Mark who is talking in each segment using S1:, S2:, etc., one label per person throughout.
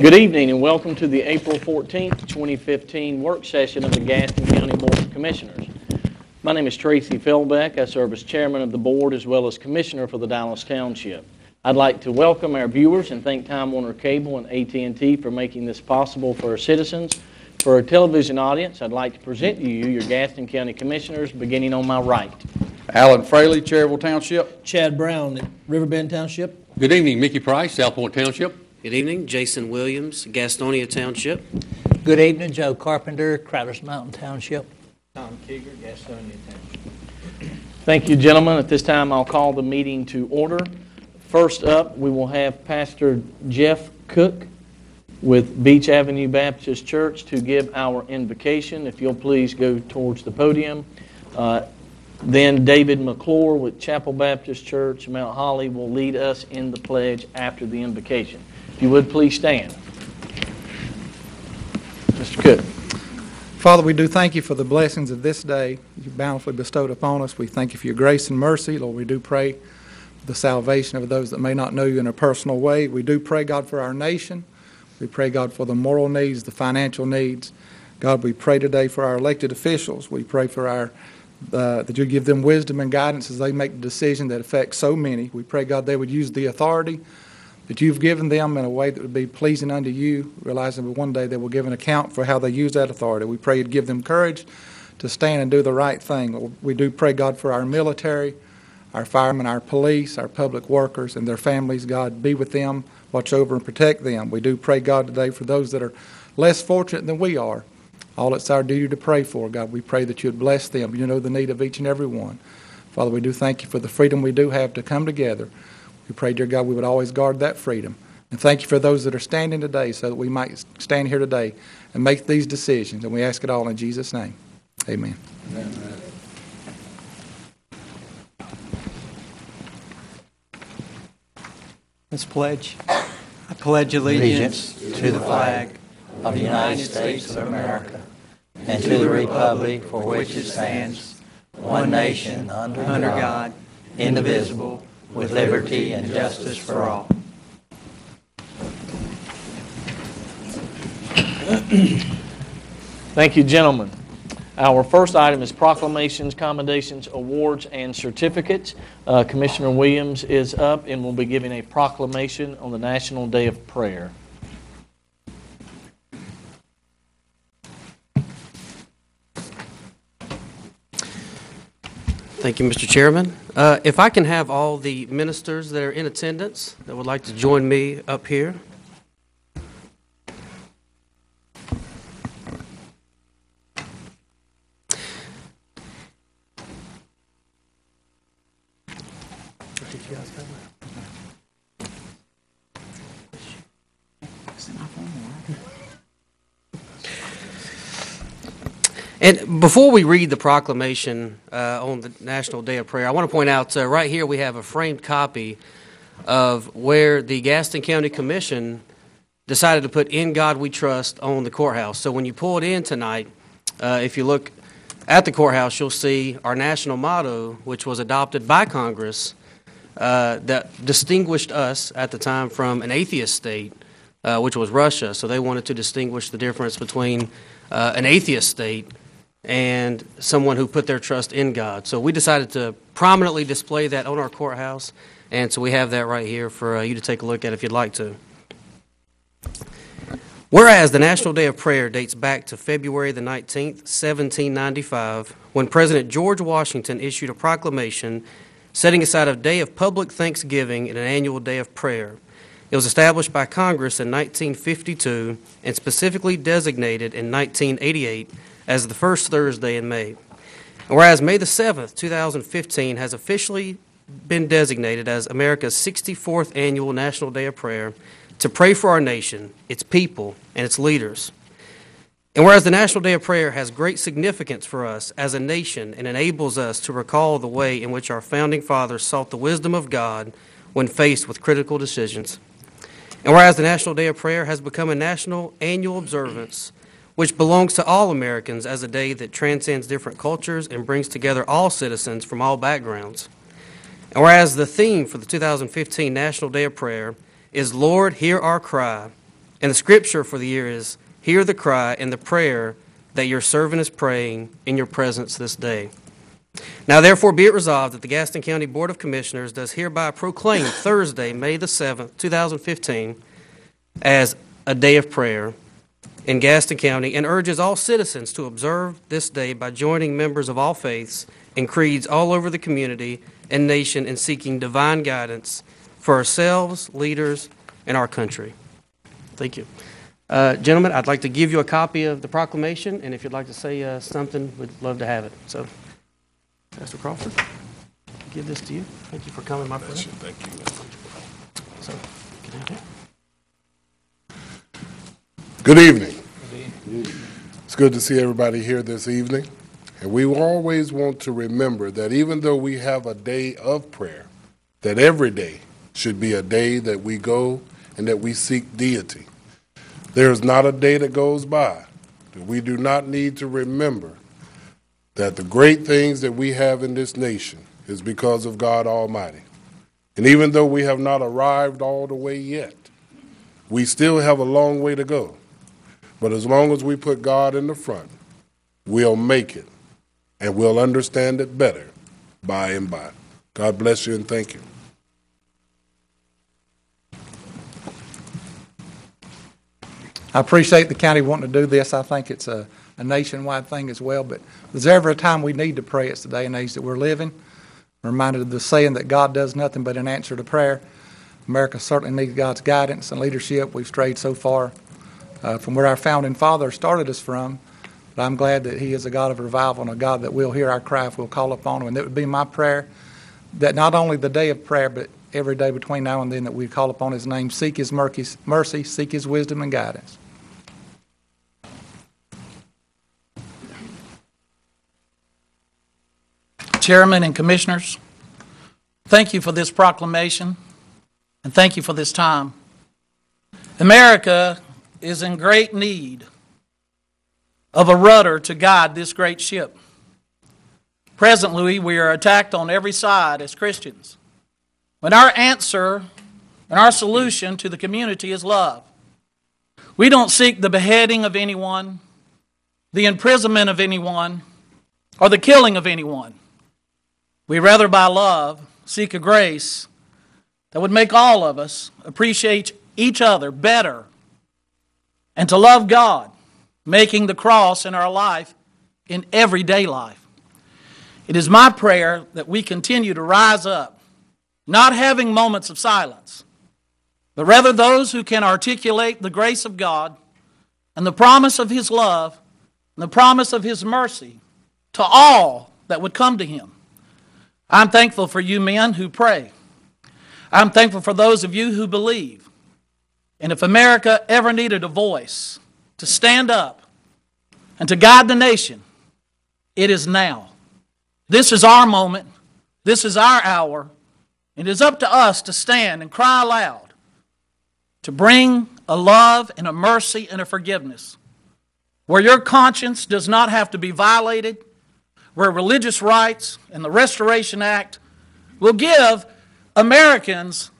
S1: Good evening and welcome to the April 14th, 2015 work session of the Gaston County Board of Commissioners. My name is Tracy Feldbeck. I serve as chairman of the board as well as commissioner for the Dallas Township. I'd like to welcome our viewers and thank Time Warner Cable and AT&T for making this possible for our citizens. For our television audience, I'd like to present to you your Gaston County Commissioners, beginning on my right.
S2: Alan Fraley, Cherryville Township.
S3: Chad Brown, Riverbend Township.
S4: Good evening, Mickey Price, South Point Township.
S5: Good evening, Jason Williams, Gastonia Township.
S6: Good evening, Joe Carpenter, Crowders Mountain Township.
S7: Tom Keeger, Gastonia Township.
S1: Thank you, gentlemen. At this time, I'll call the meeting to order. First up, we will have Pastor Jeff Cook with Beach Avenue Baptist Church to give our invocation. If you'll please go towards the podium. Then David McClure with Chapel Baptist Church, Mount Holly, will lead us in the pledge after the invocation. If you would, please stand. Mr. Cook.
S8: Father, we do thank you for the blessings of this day you bountifully bestowed upon us. We thank you for your grace and mercy. Lord, we do pray for the salvation of those that may not know you in a personal way. We do pray, God, for our nation. We pray, God, for the moral needs, the financial needs. God, we pray today for our elected officials. We pray for our that you give them wisdom and guidance as they make the decision that affects so many. We pray, God, they would use the authority that you've given them in a way that would be pleasing unto you, realizing that one day they will give an account for how they use that authority. We pray you'd give them courage to stand and do the right thing. We do pray, God, for our military, our firemen, our police, our public workers, and their families. God, be with them, watch over and protect them. We do pray, God, today for those that are less fortunate than we are. All it's our duty to pray for, God. We pray that you'd bless them. You know the need of each and every one. Father, we do thank you for the freedom we do have to come together. We pray, dear God, we would always guard that freedom. And thank you for those that are standing today so that we might stand here today and make these decisions. And we ask it all in Jesus' name. Amen.
S7: Let's pledge. I pledge allegiance to the flag
S6: of the United States of America and to the republic for which it stands, one nation, under God, indivisible, with liberty and justice for all.
S1: Thank you, gentlemen. Our first item is proclamations, commendations, awards, and certificates. Commissioner Williams is up and will be giving a proclamation on the National Day of Prayer.
S5: Thank you, Mr. Chairman. If I can have all the ministers that are in attendance that would like to join me up here. And before we read the proclamation on the National Day of Prayer, I want to point out right here we have a framed copy of where the Gaston County Commission decided to put "In God We Trust" on the courthouse. So when you pull it in tonight, if you look at the courthouse, you'll see our national motto, which was adopted by Congress, that distinguished us at the time from an atheist state, which was Russia. So they wanted to distinguish the difference between an atheist state and someone who put their trust in God. So we decided to prominently display that on our courthouse, and so we have that right here for you to take a look at if you'd like to. Whereas the National Day of Prayer dates back to February the 19th, 1795, when President George Washington issued a proclamation setting aside a day of public thanksgiving and an annual day of prayer. It was established by Congress in 1952 and specifically designated in 1988 as the first Thursday in May. And whereas May the 7th, 2015 has officially been designated as America's 64th annual National Day of Prayer to pray for our nation, its people, and its leaders. And whereas the National Day of Prayer has great significance for us as a nation and enables us to recall the way in which our founding fathers sought the wisdom of God when faced with critical decisions. And whereas the National Day of Prayer has become a national annual observance which belongs to all Americans as a day that transcends different cultures and brings together all citizens from all backgrounds. And whereas the theme for the 2015 National Day of Prayer is "Lord, hear our cry," and the scripture for the year is "Hear the cry and the prayer that your servant is praying in your presence this day." Now therefore be it resolved that the Gaston County Board of Commissioners does hereby proclaim Thursday, May the 7th, 2015 as a day of prayer in Gaston County and urges all citizens to observe this day by joining members of all faiths and creeds all over the community and nation in seeking divine guidance for ourselves, leaders, and our country. Thank you. Gentlemen, I'd like to give you a copy of the proclamation, and if you'd like to say something, we'd love to have it. So, Pastor Crawford, give this to you. Thank you for coming, my friend.
S9: Thank you.
S5: So, can I have that?
S9: Good evening. It's good to see everybody here this evening. And we always want to remember that even though we have a day of prayer, that every day should be a day that we go and that we seek deity. There is not a day that goes by that we do not need to remember that the great things that we have in this nation is because of God Almighty. And even though we have not arrived all the way yet, we still have a long way to go. But as long as we put God in the front, we'll make it. and we'll understand it better by and by. God bless you and thank you.
S8: I appreciate the county wanting to do this. I think it's a nationwide thing as well. But if there's ever a time we need to pray, it's the day and age that we're living. I'm reminded of the saying that God does nothing but an answer to prayer. America certainly needs God's guidance and leadership. We've strayed so far from where our founding father started us from. But I'm glad that He is a God of revival and a God that will hear our cry if we'll call upon Him. And it would be my prayer that not only the day of prayer, but every day between now and then that we call upon His name, seek His mercy, seek His wisdom and guidance.
S3: Chairman and Commissioners, thank you for this proclamation, and thank you for this time. America is in great need of a rudder to guide this great ship. Presently, we are attacked on every side as Christians, when our answer and our solution to the community is love. We don't seek the beheading of anyone, the imprisonment of anyone, or the killing of anyone. We rather, by love, seek a grace that would make all of us appreciate each other better and to love God, making the cross in our life in everyday life. It is my prayer that we continue to rise up, not having moments of silence, but rather those who can articulate the grace of God and the promise of His love and the promise of His mercy to all that would come to Him. I'm thankful for you men who pray. I'm thankful for those of you who believe. And if America ever needed a voice to stand up and to guide the nation, it is now. This is our moment. This is our hour. It is up to us to stand and cry aloud, to bring a love and a mercy and a forgiveness, where your conscience does not have to be violated, where religious rights and the Restoration Act will give Americans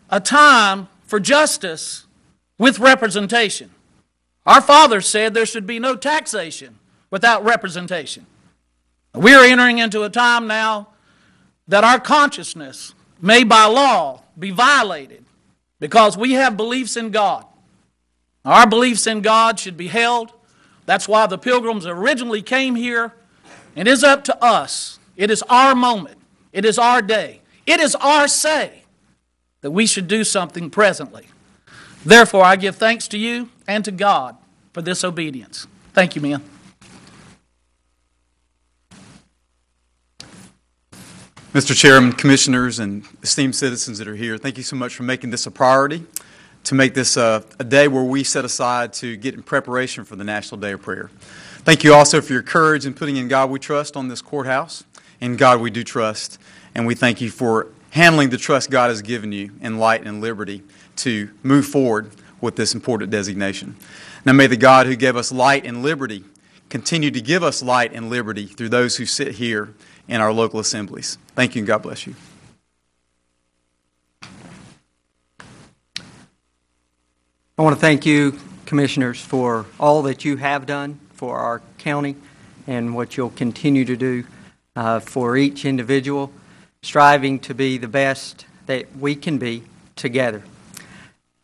S3: a time for justice with representation. Our fathers said there should be no taxation without representation. We are entering into a time now that our consciousness may by law be violated because we have beliefs in God. Our beliefs in God should be held. That's why the Pilgrims originally came here. It is up to us. It is our moment. It is our day. It is our say that we should do something presently. Therefore, I give thanks to you and to God for this obedience. Thank you, men.
S10: Mr. Chairman, Commissioners, and esteemed citizens that are here, thank you so much for making this a priority, to make this a day where we set aside to get in preparation for the National Day of Prayer. Thank you also for your courage in putting in God We Trust on this courthouse. In God we do trust. And we thank you for handling the trust God has given you in light and liberty to move forward with this important designation. Now may the God who gave us light and liberty continue to give us light and liberty through those who sit here in our local assemblies. Thank you and God bless you.
S7: I want to thank you, Commissioners, for all that you have done for our county and what you'll continue to do for each individual, striving to be the best that we can be together.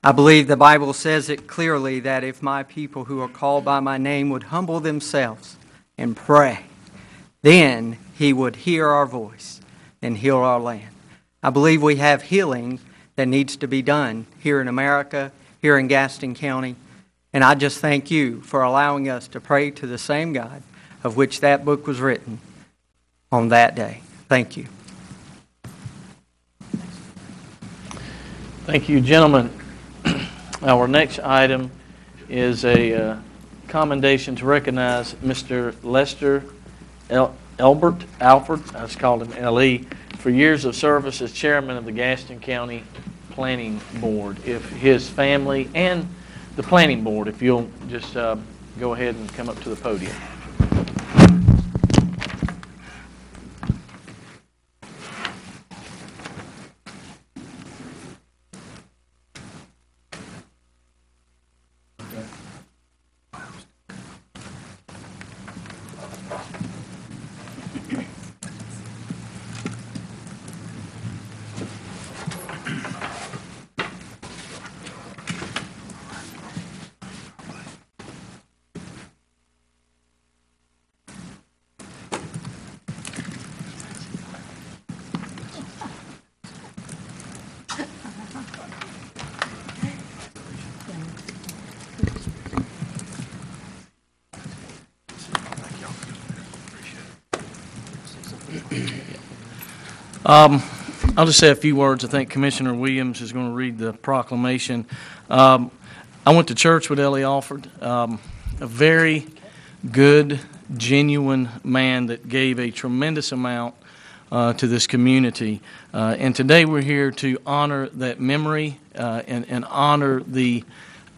S7: I believe the Bible says it clearly that if my people who are called by my name would humble themselves and pray, then He would hear our voice and heal our land. I believe we have healing that needs to be done here in America, here in Gaston County. And I just thank you for allowing us to pray to the same God of which that book was written on that day. Thank you.
S1: Thank you, gentlemen. Our next item is a commendation to recognize Mr. Lester Alford, I just called him L.E., for years of service as chairman of the Gaston County Planning Board. If his family and the Planning Board, if you'll just go ahead and come up to the podium. I'll just say a few words. I think Commissioner Williams is going to read the proclamation. I went to church with Ellie Alford, a very good, genuine man that gave a tremendous amount to this community. And today we're here to honor that memory and honor the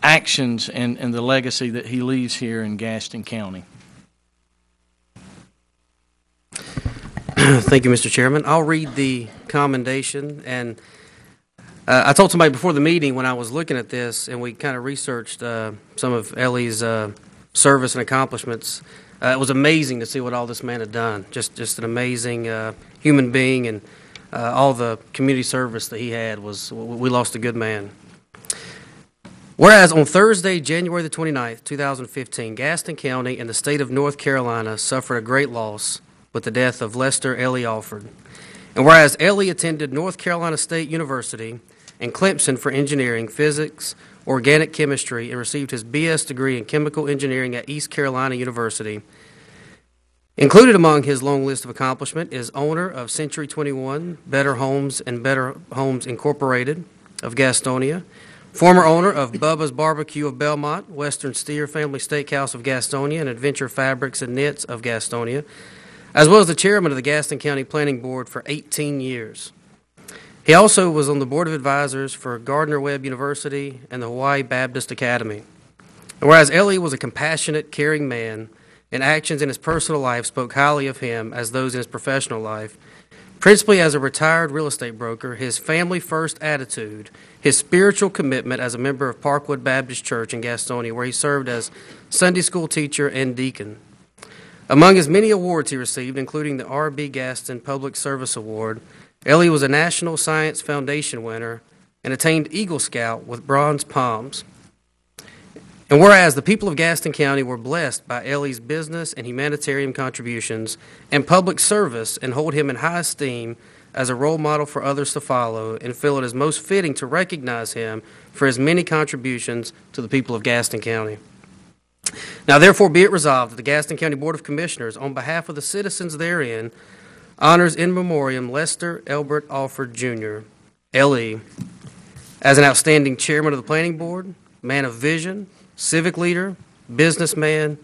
S1: actions and the legacy that he leaves here in Gaston County.
S5: Thank you, Mr. Chairman. I'll read the commendation. And I told somebody before the meeting when I was looking at this, and we kind of researched some of Ellie's service and accomplishments. It was amazing to see what all this man had done. Just an amazing human being, and all the community service that he had we lost a good man. Whereas on Thursday, January the 29th, 2015, Gaston County and the state of North Carolina suffered a great loss with the death of Lester Ellie Alford. And whereas Ellie attended North Carolina State University and Clemson for engineering, physics, organic chemistry, and received his B.S. degree in chemical engineering at East Carolina University. Included among his long list of accomplishment is owner of Century 21, Better Homes and Better Homes Incorporated of Gastonia, former owner of Bubba's Barbecue of Belmont, Western Steer Family Steakhouse of Gastonia, and Adventure Fabrics and Knits of Gastonia, as well as the chairman of the Gaston County Planning Board for 18 years. He also was on the Board of Advisors for Gardner-Webb University and the Hawaii Baptist Academy. And whereas Ellie was a compassionate, caring man, and actions in his personal life spoke highly of him as those in his professional life, principally as a retired real estate broker, his family-first attitude, his spiritual commitment as a member of Parkwood Baptist Church in Gastonia, where he served as Sunday school teacher and deacon. Among his many awards he received, including the R.B. Gaston Public Service Award, Ellie was a National Science Foundation winner and attained Eagle Scout with bronze palms. And whereas the people of Gaston County were blessed by Ellie's business and humanitarian contributions and public service and hold him in high esteem as a role model for others to follow, and feel it is most fitting to recognize him for his many contributions to the people of Gaston County. Now, therefore, be it resolved that the Gaston County Board of Commissioners, on behalf of the citizens therein, honors in memoriam Lester Elbert Alford, Jr., L.E., as an outstanding chairman of the Planning Board, man of vision, civic leader, businessman,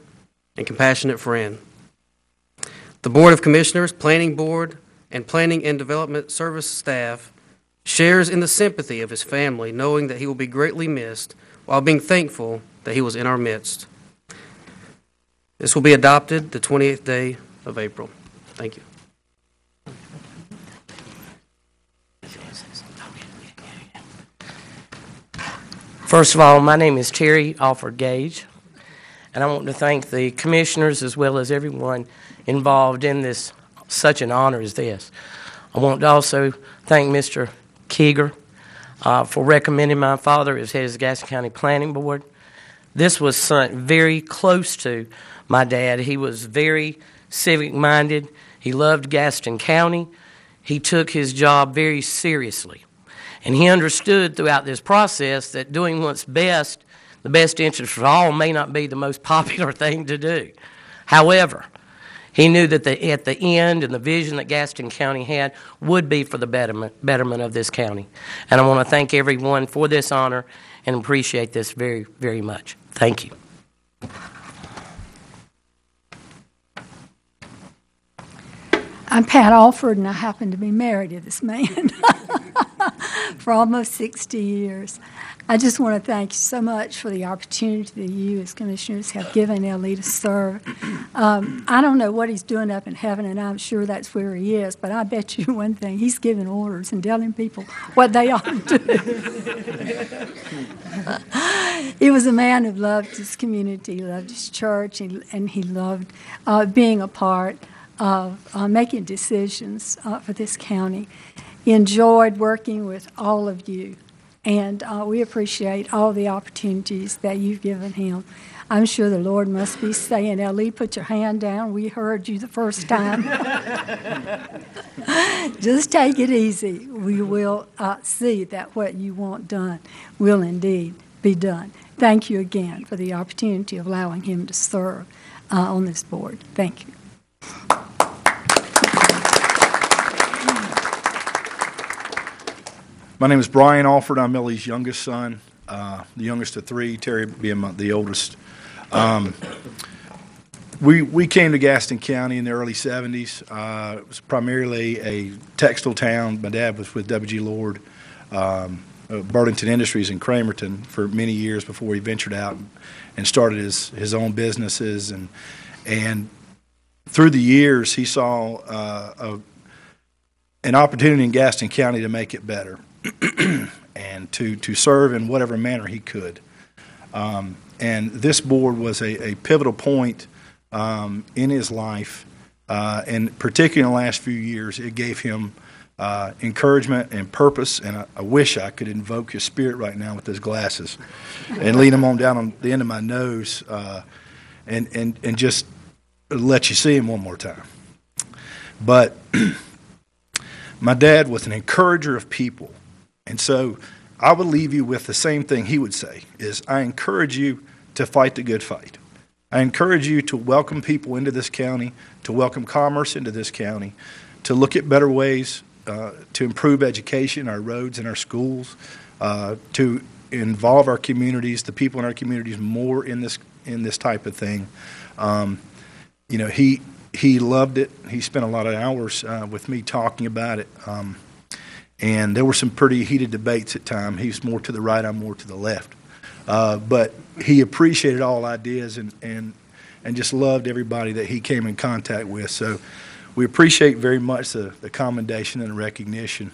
S5: and compassionate friend. The Board of Commissioners, Planning Board, and Planning and Development Service staff shares in the sympathy of his family, knowing that he will be greatly missed, while being thankful that he was in our midst. This will be adopted the 28th day of April. Thank you.
S11: First of all, my name is Terry Alford Gage, and I want to thank the commissioners as well as everyone involved in this, such an honor as this. I want to also thank Mr. Keeger for recommending my father as head of the Gaston County Planning Board. This was very close to my dad. He was very civic-minded. He loved Gaston County. He took his job very seriously. And he understood throughout this process that doing what's best, the best interest for all, may not be the most popular thing to do. However, he knew that at the end and the vision that Gaston County had would be for the betterment of this county. And I want to thank everyone for this honor and appreciate this very, very much. Thank you.
S12: I'm Pat Alford, and I happen to be married to this man for almost 60 years. I just want to thank you so much for the opportunity that you as commissioners have given Ellie to serve. I don't know what he's doing up in heaven, and I'm sure that's where he is, but I bet you one thing, he's giving orders and telling people what they ought to do. He was a man who loved his community, he loved his church, and he loved being a part of making decisions for this county. He enjoyed working with all of you, and we appreciate all the opportunities that you've given him. I'm sure the Lord must be saying, Ellie, put your hand down. We heard you the first time. Just take it easy. We will see that what you want done will indeed be done. Thank you again for the opportunity of allowing him to serve on this board. Thank you.
S13: My name is Brian Alford. I'm Ellie's youngest son, the youngest of three, Terry being the oldest. We came to Gaston County in the early 70s. It was primarily a textile town. My dad was with W.G. Lord, Burlington Industries in Cramerton for many years before he ventured out and started his own businesses. And through the years, he saw an opportunity in Gaston County to make it better and to serve in whatever manner he could. And this board was a pivotal point in his life, and particularly in the last few years, it gave him encouragement and purpose. And I wish I could invoke his spirit right now with those glasses and lean him on down on the end of my nose, and just let you see him one more time. But my dad was an encourager of people, and so I would leave you with the same thing he would say: is I encourage you to fight the good fight. I encourage you to welcome people into this county, to welcome commerce into this county, to look at better ways to improve education, our roads and our schools, to involve our communities, the people in our communities more in this type of thing. He loved it. He spent a lot of hours with me talking about it, and there were some pretty heated debates at times. He was more to the right, I'm more to the left. But he appreciated all ideas and just loved everybody that he came in contact with. So we appreciate very much the commendation and the recognition.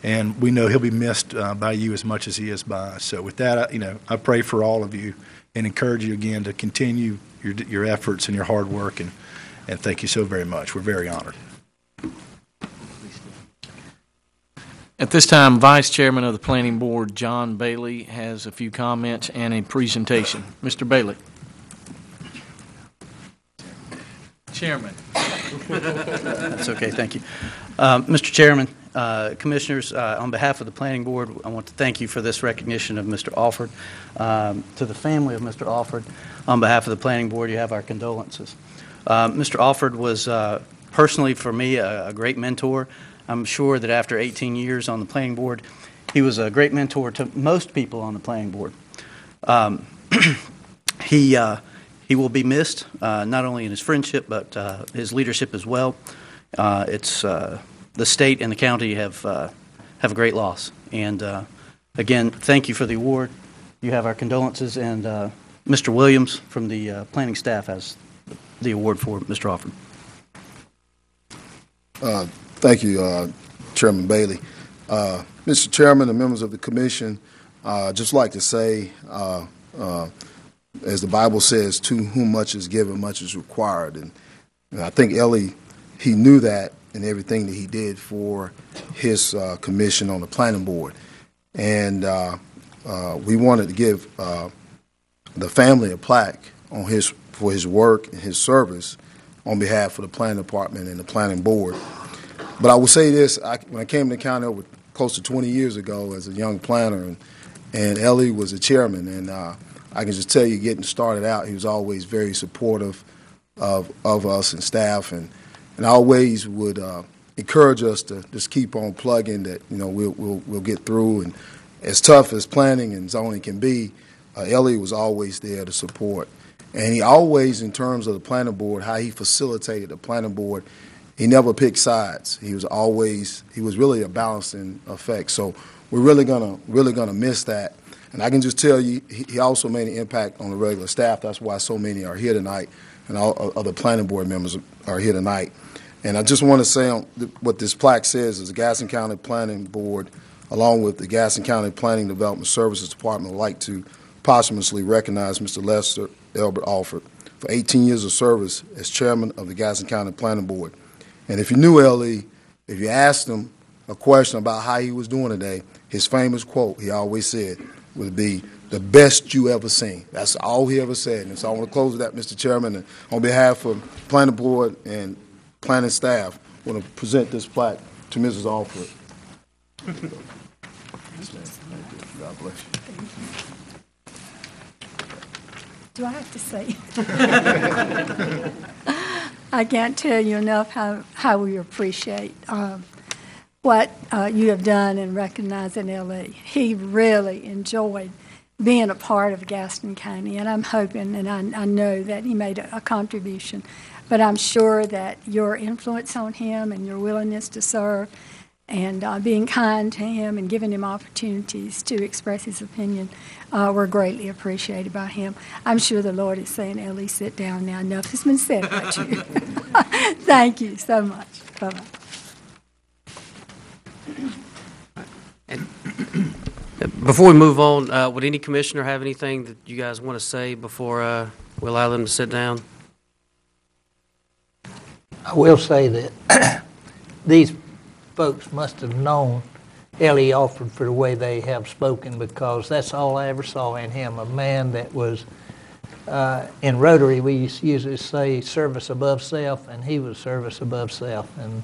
S13: And we know he'll be missed by you as much as he is by us. So with that, I pray for all of you and encourage you again to continue your efforts and your hard work. And thank you so very much. We're very honored.
S1: At this time, Vice Chairman of the Planning Board, John Bailey, has a few comments and a presentation. Mr. Bailey. Chairman.
S14: That's okay, thank you. Mr. Chairman, Commissioners, on behalf of the Planning Board, I want to thank you for this recognition of Mr. Alford. To the family of Mr. Alford, on behalf of the Planning Board, you have our condolences. Mr. Alford was personally, for me, a great mentor. I'm sure that after 18 years on the Planning Board, he was a great mentor to most people on the Planning Board. He will be missed, not only in his friendship, but his leadership as well. The state and the county have a great loss. And again, thank you for the award. You have our condolences, and Mr. Williams from the planning staff has the award for Mr. Alford.
S15: Thank you, Chairman Bailey. Mr. Chairman and members of the commission, just like to say, as the Bible says, to whom much is given, much is required. And I think Ellie, he knew that in everything that he did for his commission on the planning board. And we wanted to give the family a plaque for his work and his service on behalf of the planning department and the planning board. But I will say this, when I came to the county over close to 20 years ago as a young planner, and Ellie was the chairman, and I can just tell you, getting started out, he was always very supportive of us and staff, and always would encourage us to just keep on plugging, that we'll get through. And as tough as planning and zoning can be, Ellie was always there to support. And he always, in terms of the planning board, how he facilitated the planning board, he never picked sides. He was really a balancing effect. So we're really gonna miss that. And I can just tell you, he also made an impact on the regular staff. That's why so many are here tonight, and all other planning board members are here tonight. And I just want to say what this plaque says is the Gaston County Planning Board, along with the Gaston County Planning Development Services Department, would like to posthumously recognize Mr. Lester Elbert Alford for 18 years of service as chairman of the Gaston County Planning Board. And if you knew L.E., if you asked him a question about how he was doing today, his famous quote he always said would be, "The best you ever seen." That's all he ever said. And so I want to close with that, Mr. Chairman. And on behalf of Planning Board and planning staff, I want to present this plaque to Mrs. Alford. God bless you.
S12: Do I have to say? I can't tell you enough how we appreciate what you have done in recognizing L.E. He really enjoyed being a part of Gaston County, and I'm hoping and I know that he made a contribution. But I'm sure that your influence on him and your willingness to serve and being kind to him and giving him opportunities to express his opinion were greatly appreciated by him. I'm sure the Lord is saying, Ellie, sit down now. Enough has been said about you. Thank you so much. Bye-bye.
S5: Before we move on, would any commissioner have anything that you guys want to say before we allow them to sit down?
S6: I will say that these folks must have known Ellie Alford for the way they have spoken, because that's all I ever saw in him, a man that was, in Rotary, we usually say service above self, and he was service above self. And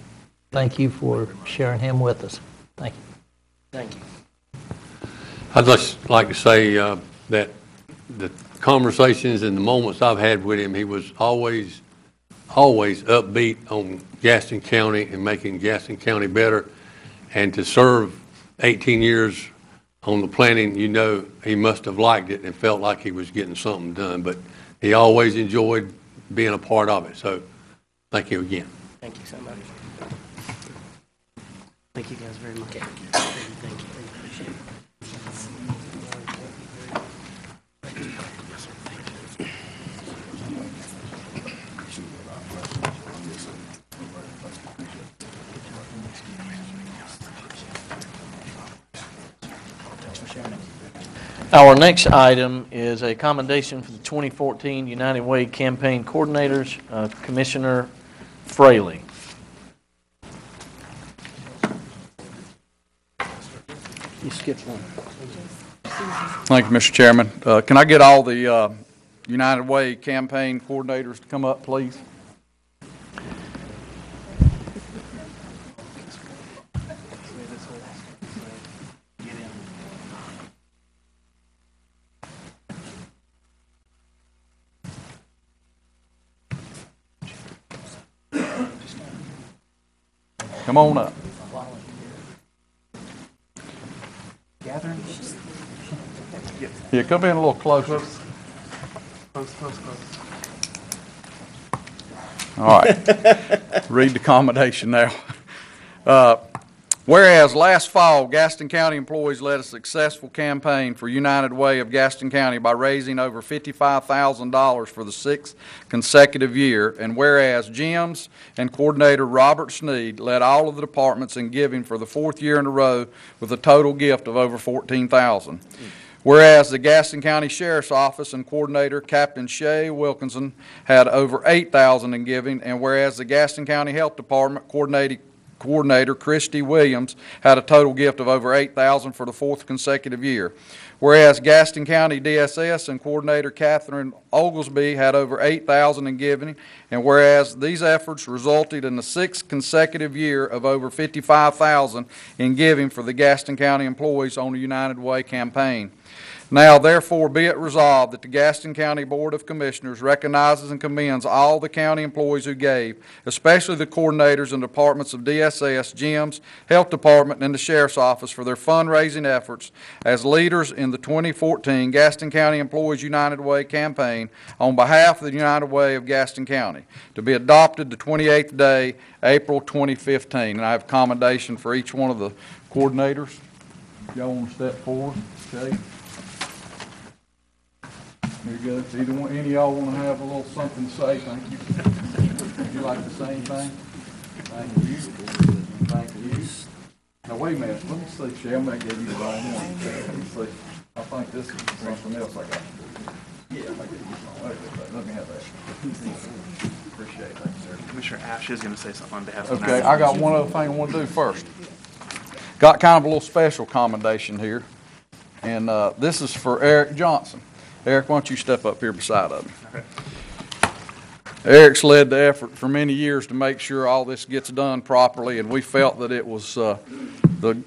S6: thank you for sharing him with us. Thank you.
S1: Thank you.
S4: I'd just like to say that the conversations and the moments I've had with him, he was always upbeat on Gaston County and making Gaston County better. And to serve 18 years on the planning, you know, he must have liked it and felt like he was getting something done. But he always enjoyed being a part of it. So thank you again.
S1: Thank you so much.
S5: Thank you guys very much.
S1: Thank you. Appreciate it. Our next item is a commendation for the 2014 United Way Campaign Coordinators, Commissioner Fraley.
S5: You skipped one.
S2: Thank you, Mr. Chairman. Can I get all the United Way campaign coordinators to come up, please? Come on up.
S3: Gathering?
S2: Yeah, come in a little closer.
S3: Close.
S2: All right. Read the commendation now. Whereas last fall, Gaston County employees led a successful campaign for United Way of Gaston County by raising over $55,000 for the 6th consecutive year, and whereas Jim's and Coordinator Robert Sneed led all of the departments in giving for the 4th year in a row with a total gift of over $14,000. Whereas the Gaston County Sheriff's Office and Coordinator Captain Shay Wilkinson had over $8,000 in giving, and whereas the Gaston County Health Department Coordinator Christy Williams had a total gift of over $8,000 for the 4th consecutive year. Whereas Gaston County DSS and Coordinator Catherine Oglesby had over $8,000 in giving, and whereas these efforts resulted in the 6th consecutive year of over $55,000 in giving for the Gaston County employees on the United Way campaign. Now, therefore, be it resolved that the Gaston County Board of Commissioners recognizes and commends all the county employees who gave, especially the coordinators and departments of DSS, GIMS, Health Department, and the Sheriff's Office for their fundraising efforts as leaders in the 2014 Gaston County Employees United Way campaign on behalf of the United Way of Gaston County, to be adopted the 28th day, April 2015. And I have commendation for each one of the coordinators. Y'all want to step forward? Okay. Very good. Either one, any of y'all want to have a little something to say? Thank you. Would you like to say anything? Thank you. Thank you. Now wait a minute. Let me see. Shay, I may give you the right one. Let me see. I think this is something else I got. Yeah, I give you something. Let me have that. Appreciate it. Thank you, sir.
S16: Commissioner Ash is going to say something on behalf of the
S2: Okay, I got one other thing I want to do first. Got kind of a little special commendation here, and this is for Eric Johnson. Eric, why don't you step up here beside of me? Okay. Eric's led the effort for many years to make sure all this gets done properly, and we felt that it was the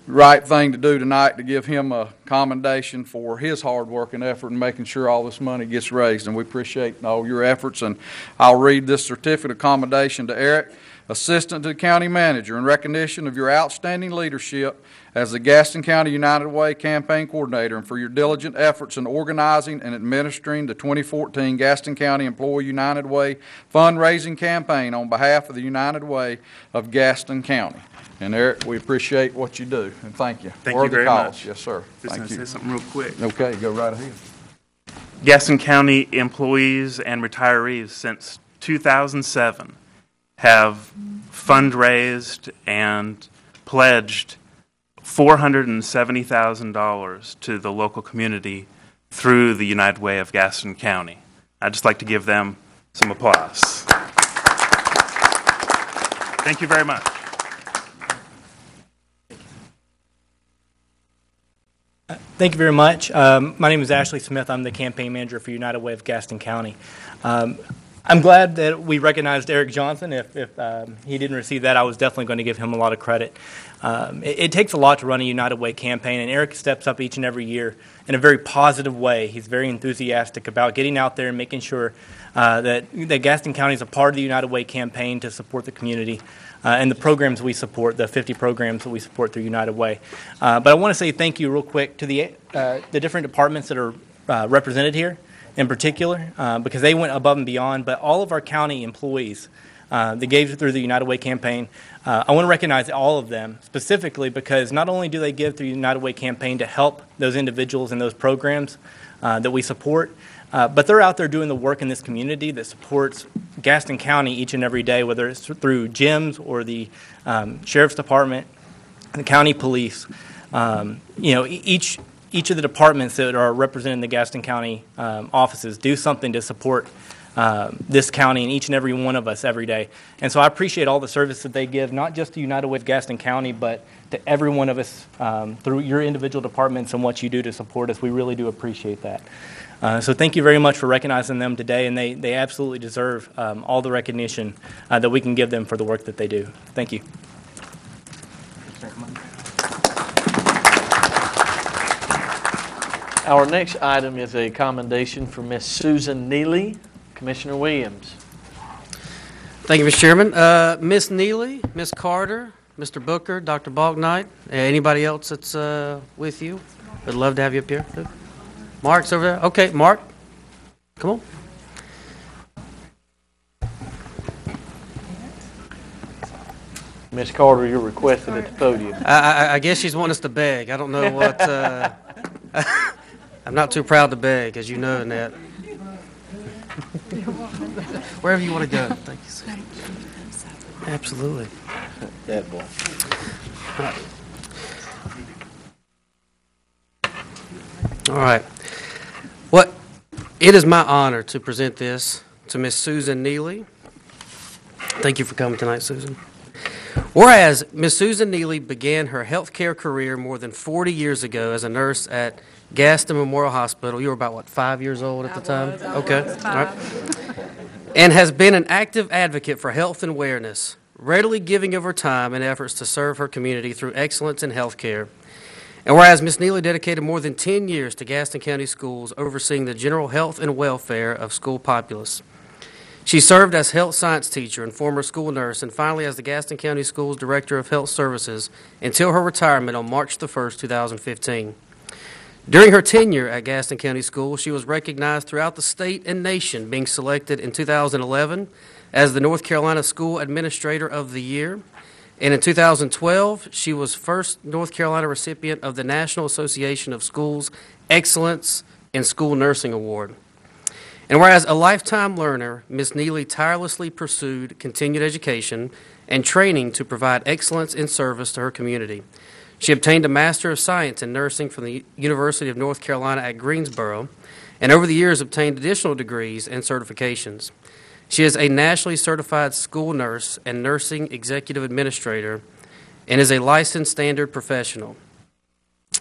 S2: right thing to do tonight to give him a commendation for his hard work and effort in making sure all this money gets raised, and we appreciate all your efforts. And I'll read this certificate of commendation to Eric. Assistant to the County Manager, in recognition of your outstanding leadership as the Gaston County United Way Campaign Coordinator and for your diligent efforts in organizing and administering the 2014 Gaston County Employee United Way fundraising campaign on behalf of the United Way of Gaston County. And Eric, we appreciate what you do, and thank you.
S16: Thank you very much.
S2: Yes, sir.
S16: Just
S2: Thank
S16: going to
S2: you.
S16: say something real quick.
S2: Okay, go right ahead.
S16: Gaston County employees and retirees since 2007 have fundraised and pledged $470,000 to the local community through the United Way of Gaston County. I'd just like to give them some applause. Thank you very much.
S17: Thank you very much. My name is Ashley Smith. I'm the campaign manager for United Way of Gaston County. I'm glad that we recognized Eric Johnson. If he didn't receive that, I was definitely going to give him a lot of credit. It takes a lot to run a United Way campaign, and Eric steps up each and every year in a very positive way. He's very enthusiastic about getting out there and making sure that Gaston County is a part of the United Way campaign to support the community and the programs we support, the 50 programs that we support through United Way. But I want to say thank you real quick to the different departments that are represented here in particular, because they went above and beyond, but all of our county employees that gave through the United Way campaign, I want to recognize all of them specifically because not only do they give through the United Way campaign to help those individuals and those programs that we support, but they're out there doing the work in this community that supports Gaston County each and every day, whether it's through gyms or the Sheriff's Department, the county police. Each of the departments that are represented in the Gaston County offices do something to support this county and each and every one of us every day. And so I appreciate all the service that they give, not just to United Way of Gaston County, but to every one of us through your individual departments and what you do to support us. We really do appreciate that. So thank you very much for recognizing them today, and they absolutely deserve all the recognition that we can give them for the work that they do. Thank you.
S1: Our next item is a commendation for Miss Susan Neely. Commissioner Williams.
S5: Thank you, Mr. Chairman. Miss Neely, Miss Carter, Mr. Booker, Dr. Balknight, anybody else that's with you? I'd love to have you up here. Mark's over there. Okay, Mark, come on.
S1: Miss Carter, you're requested at the podium.
S5: I guess she's wanting us to beg. I don't know what. I'm not too proud to beg, as you know, Annette. Wherever you want to go. Thank you, sir. Absolutely.
S1: That boy.
S5: All right. It is my honor to present this to Miss Susan Neely. Thank you for coming tonight, Susan. Whereas Miss Susan Neely began her healthcare career more than 40 years ago as a nurse at Gaston Memorial Hospital. You were about, 5 years old at the time? Okay. All right. And has been an active advocate for health and awareness, readily giving of her time and efforts to serve her community through excellence in healthcare. And whereas Ms. Neely dedicated more than 10 years to Gaston County Schools, overseeing the general health and welfare of school populace. She served as health science teacher and former school nurse, and finally as the Gaston County Schools Director of Health Services until her retirement on March the 1st, 2015. During her tenure at Gaston County Schools, she was recognized throughout the state and nation, being selected in 2011 as the North Carolina School Administrator of the Year. And in 2012, she was first North Carolina recipient of the National Association of Schools Excellence in School Nursing Award. And whereas a lifetime learner, Ms. Neely tirelessly pursued continued education and training to provide excellence in service to her community. She obtained a Master of Science in Nursing from the University of North Carolina at Greensboro, and over the years obtained additional degrees and certifications. She is a nationally certified school nurse and nursing executive administrator and is a licensed standard professional.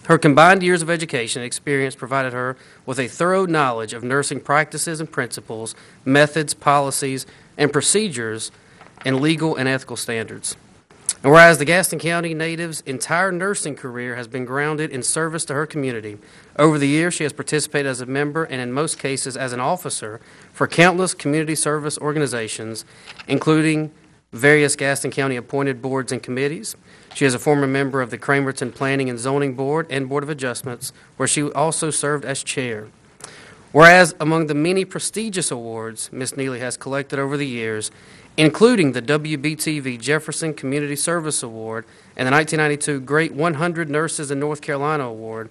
S5: Her combined years of education and experience provided her with a thorough knowledge of nursing practices and principles, methods, policies, and procedures, and legal and ethical standards. And whereas the Gaston County native's entire nursing career has been grounded in service to her community, over the years she has participated as a member and in most cases as an officer for countless community service organizations, including various Gaston County appointed boards and committees. She is a former member of the Cramerton Planning and Zoning Board and Board of Adjustments, where she also served as chair. Whereas among the many prestigious awards Ms. Neely has collected over the years, including the WBTV Jefferson Community Service Award and the 1992 Great 100 Nurses in North Carolina Award,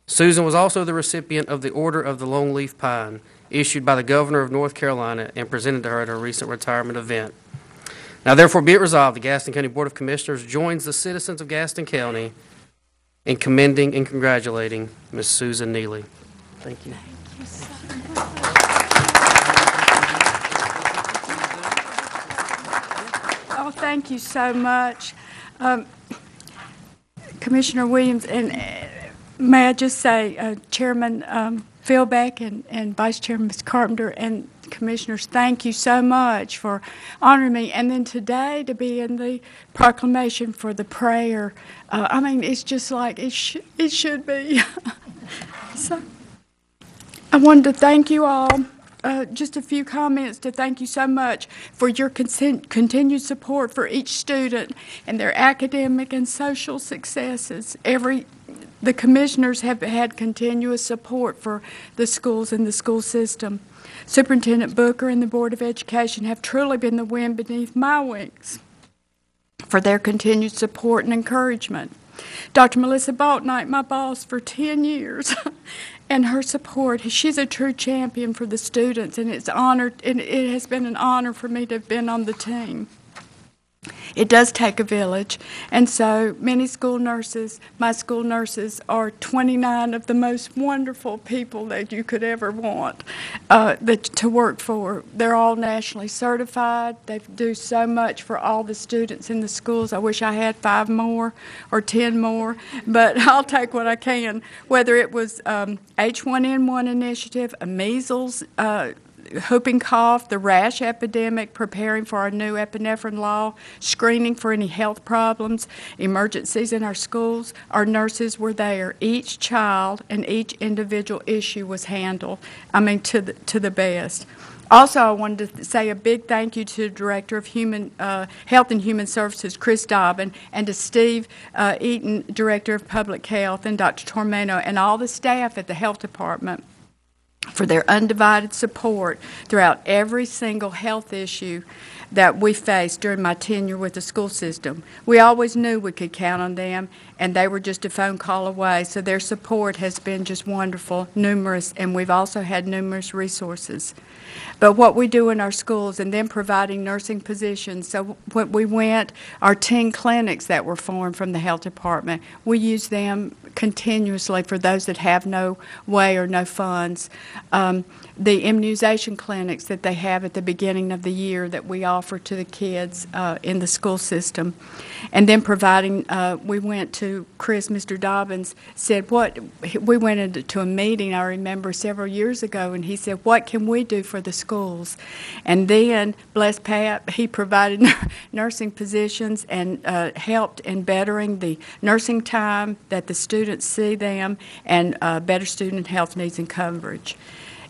S5: Susan was also the recipient of the Order of the Longleaf Pine, issued by the Governor of North Carolina and presented to her at her recent retirement event. Now, therefore, be it resolved, the Gaston County Board of Commissioners joins the citizens of Gaston County in commending and congratulating Ms. Susan Neely. Thank you.
S18: Oh, thank you so much, Commissioner Williams, and may I just say, Chairman Philbeck and Vice Chairman Ms. Carpenter and Commissioners, thank you so much for honoring me. And then today to be in the proclamation for the prayer, I mean, it's just like it should be. So I wanted to thank you all. Just a few comments to thank you so much for your continued support for each student and their academic and social successes. The commissioners have had continuous support for the schools and the school system. Superintendent Booker and the Board of Education have truly been the wind beneath my wings for their continued support and encouragement. Dr. Melissa Baltnight, my boss for 10 years, and her support. She's a true champion for the students, and it has been an honor for me to have been on the team. It does take a village, and so many school nurses, my school nurses, are 29 of the most wonderful people that you could ever want to work for. They're all nationally certified. They do so much for all the students in the schools. I wish I had 5 more or 10 more, but I'll take what I can, whether it was H1N1 initiative, a measles, whooping cough, the rash epidemic, preparing for our new epinephrine law, screening for any health problems, emergencies in our schools. Our nurses were there. Each child and each individual issue was handled, I mean, to the best. Also, I wanted to say a big thank you to the Director of Health and Human Services, Chris Dobbin, and to Steve Eaton, Director of Public Health, and Dr. Tormeno, and all the staff at the Health Department for their undivided support throughout every single health issue that we faced during my tenure with the school system. We always knew we could count on them, and they were just a phone call away, so their support has been just wonderful, numerous, and we've also had numerous resources. But what we do in our schools, and then providing nursing positions, so when we went, our teen clinics that were formed from the health department, we use them continuously for those that have no way or no funds. The immunization clinics that they have at the beginning of the year that we offer to the kids in the school system. And then providing, we went to Chris, Mr. Dobbins, said we went into a meeting, I remember, several years ago, and he said, what can we do for the schools? And then, bless Pat, he provided nursing positions and helped in bettering the nursing time that the students see them and better student health needs and coverage.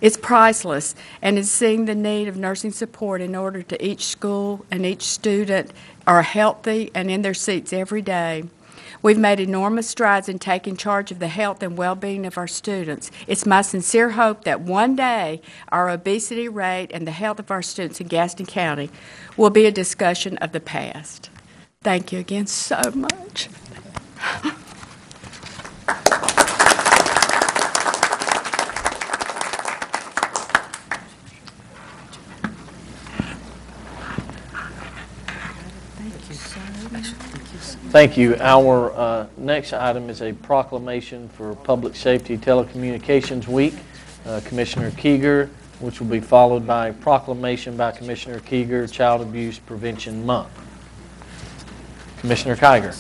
S18: It's priceless, and it's seeing the need of nursing support in order to each school and each student are healthy and in their seats every day. We've made enormous strides in taking charge of the health and well-being of our students. It's my sincere hope that one day our obesity rate and the health of our students in Gaston County will be a discussion of the past. Thank you again so much.
S1: Thank you. Our next item is a proclamation for Public Safety Telecommunications Week. Commissioner Keeger, which will be followed by a proclamation by Commissioner Keeger, Child Abuse Prevention Month. Commissioner Kiger.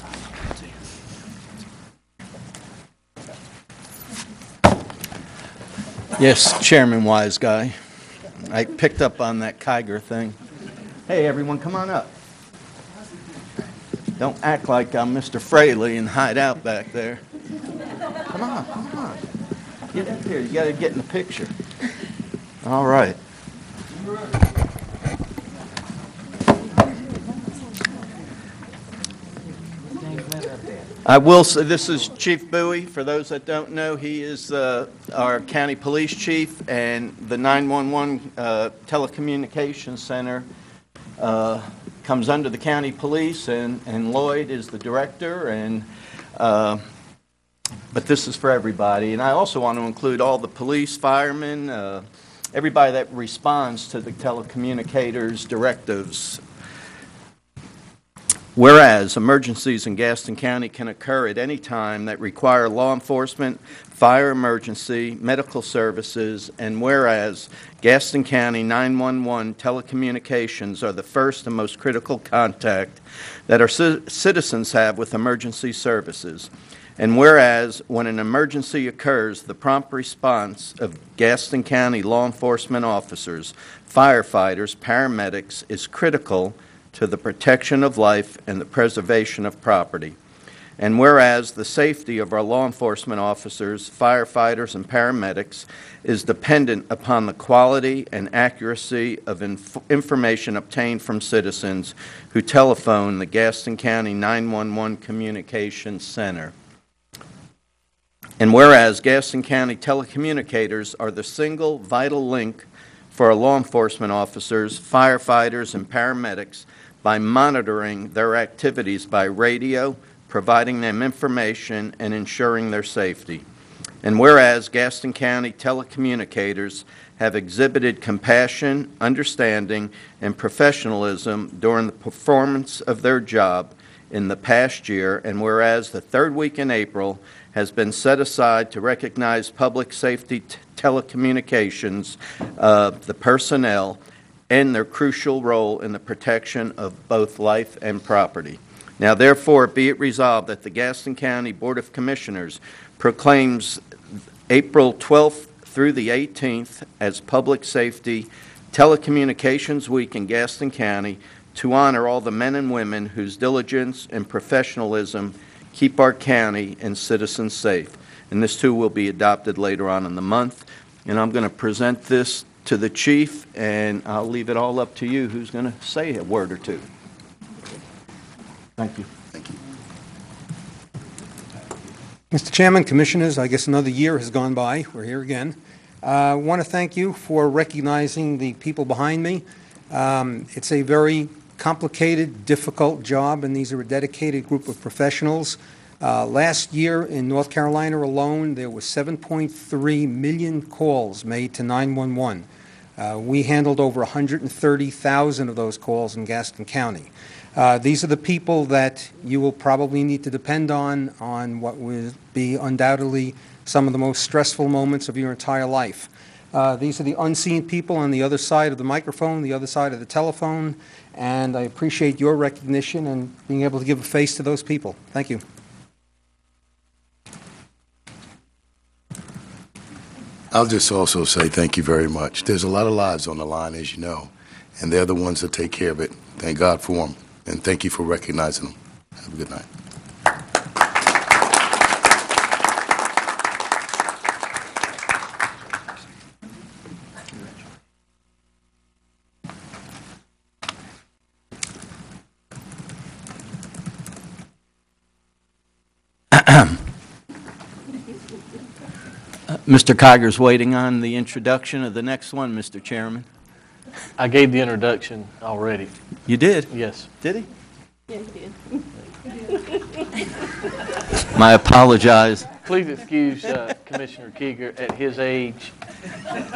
S19: Yes, Chairman Wise Guy. I picked up on that Kiger thing. Hey, everyone, come on up. Don't act like I'm Mr. Fraley and hide out back there. Come on, come on. Get up here. You got to get in the picture. All right. I will say, this is Chief Bowie. For those that don't know, he is our county police chief, and the 911 telecommunications center comes under the county police, and Lloyd is the director, and but this is for everybody. And I also want to include all the police, firemen, everybody that responds to the telecommunicators' directives. Whereas emergencies in Gaston County can occur at any time that require law enforcement, fire emergency, medical services, and whereas Gaston County 911 telecommunications are the first and most critical contact that our citizens have with emergency services. And whereas when an emergency occurs, the prompt response of Gaston County law enforcement officers, firefighters, paramedics is critical to the protection of life and the preservation of property. And whereas the safety of our law enforcement officers, firefighters, and paramedics is dependent upon the quality and accuracy of information obtained from citizens who telephone the Gaston County 911 Communications Center. And whereas Gaston County telecommunicators are the single vital link for our law enforcement officers, firefighters, and paramedics by monitoring their activities by radio, providing them information, and ensuring their safety. And whereas Gaston County telecommunicators have exhibited compassion, understanding, and professionalism during the performance of their job in the past year, and whereas the third week in April has been set aside to recognize public safety telecommunications, the personnel, and their crucial role in the protection of both life and property. Now, therefore, be it resolved that the Gaston County Board of Commissioners proclaims April 12th through the 18th as Public Safety Telecommunications Week in Gaston County to honor all the men and women whose diligence and professionalism keep our county and citizens safe. And this, too, will be adopted later on in the month. And I'm going to present this to the chief, and I'll leave it all up to you who's going to say a word or two. Thank you.
S20: Thank you. Mr. Chairman, Commissioners, I guess another year has gone by. We're here again. I want to thank you for recognizing the people behind me. It's a very complicated, difficult job, and these are a dedicated group of professionals. Last year in North Carolina alone, there were 7.3 million calls made to 911. We handled over 130,000 of those calls in Gaston County. These are the people that you will probably need to depend on what will be undoubtedly some of the most stressful moments of your entire life. These are the unseen people on the other side of the microphone, the other side of the telephone, and I appreciate your recognition and being able to give a face to those people. Thank you.
S15: I'll just also say thank you very much. There's a lot of lives on the line, as you know, and they're the ones that take care of it. Thank God for them, and thank you for recognizing them. Have a good night.
S19: Mr. Kiger's waiting on the introduction of the next one, Mr. Chairman.
S1: I gave the introduction already.
S19: You did?
S1: Yes.
S19: Did he?
S21: Yeah, he did.
S19: I apologize.
S1: Please excuse Commissioner Kiger at his age.
S19: Okay,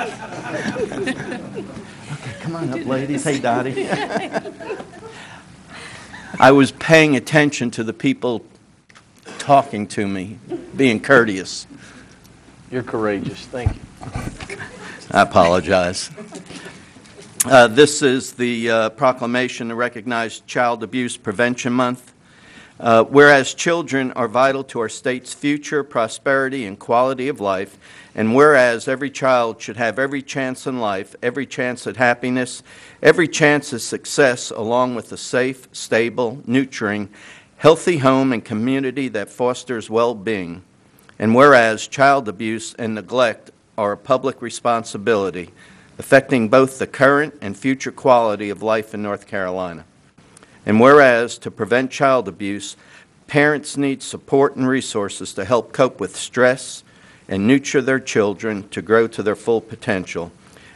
S19: come on up, ladies. Hey, Dottie. I was paying attention to the people talking to me, being courteous.
S1: You're courageous. Thank you.
S19: I apologize. This is the proclamation to recognize Child Abuse Prevention Month. Whereas children are vital to our state's future, prosperity, and quality of life, and whereas every child should have every chance in life, every chance at happiness, every chance at success, along with a safe, stable, nurturing, healthy home and community that fosters well-being. And whereas child abuse and neglect are a public responsibility, affecting both the current and future quality of life in North Carolina. And whereas to prevent child abuse, Parents need support and resources to help cope with stress and nurture their children to grow to their full potential.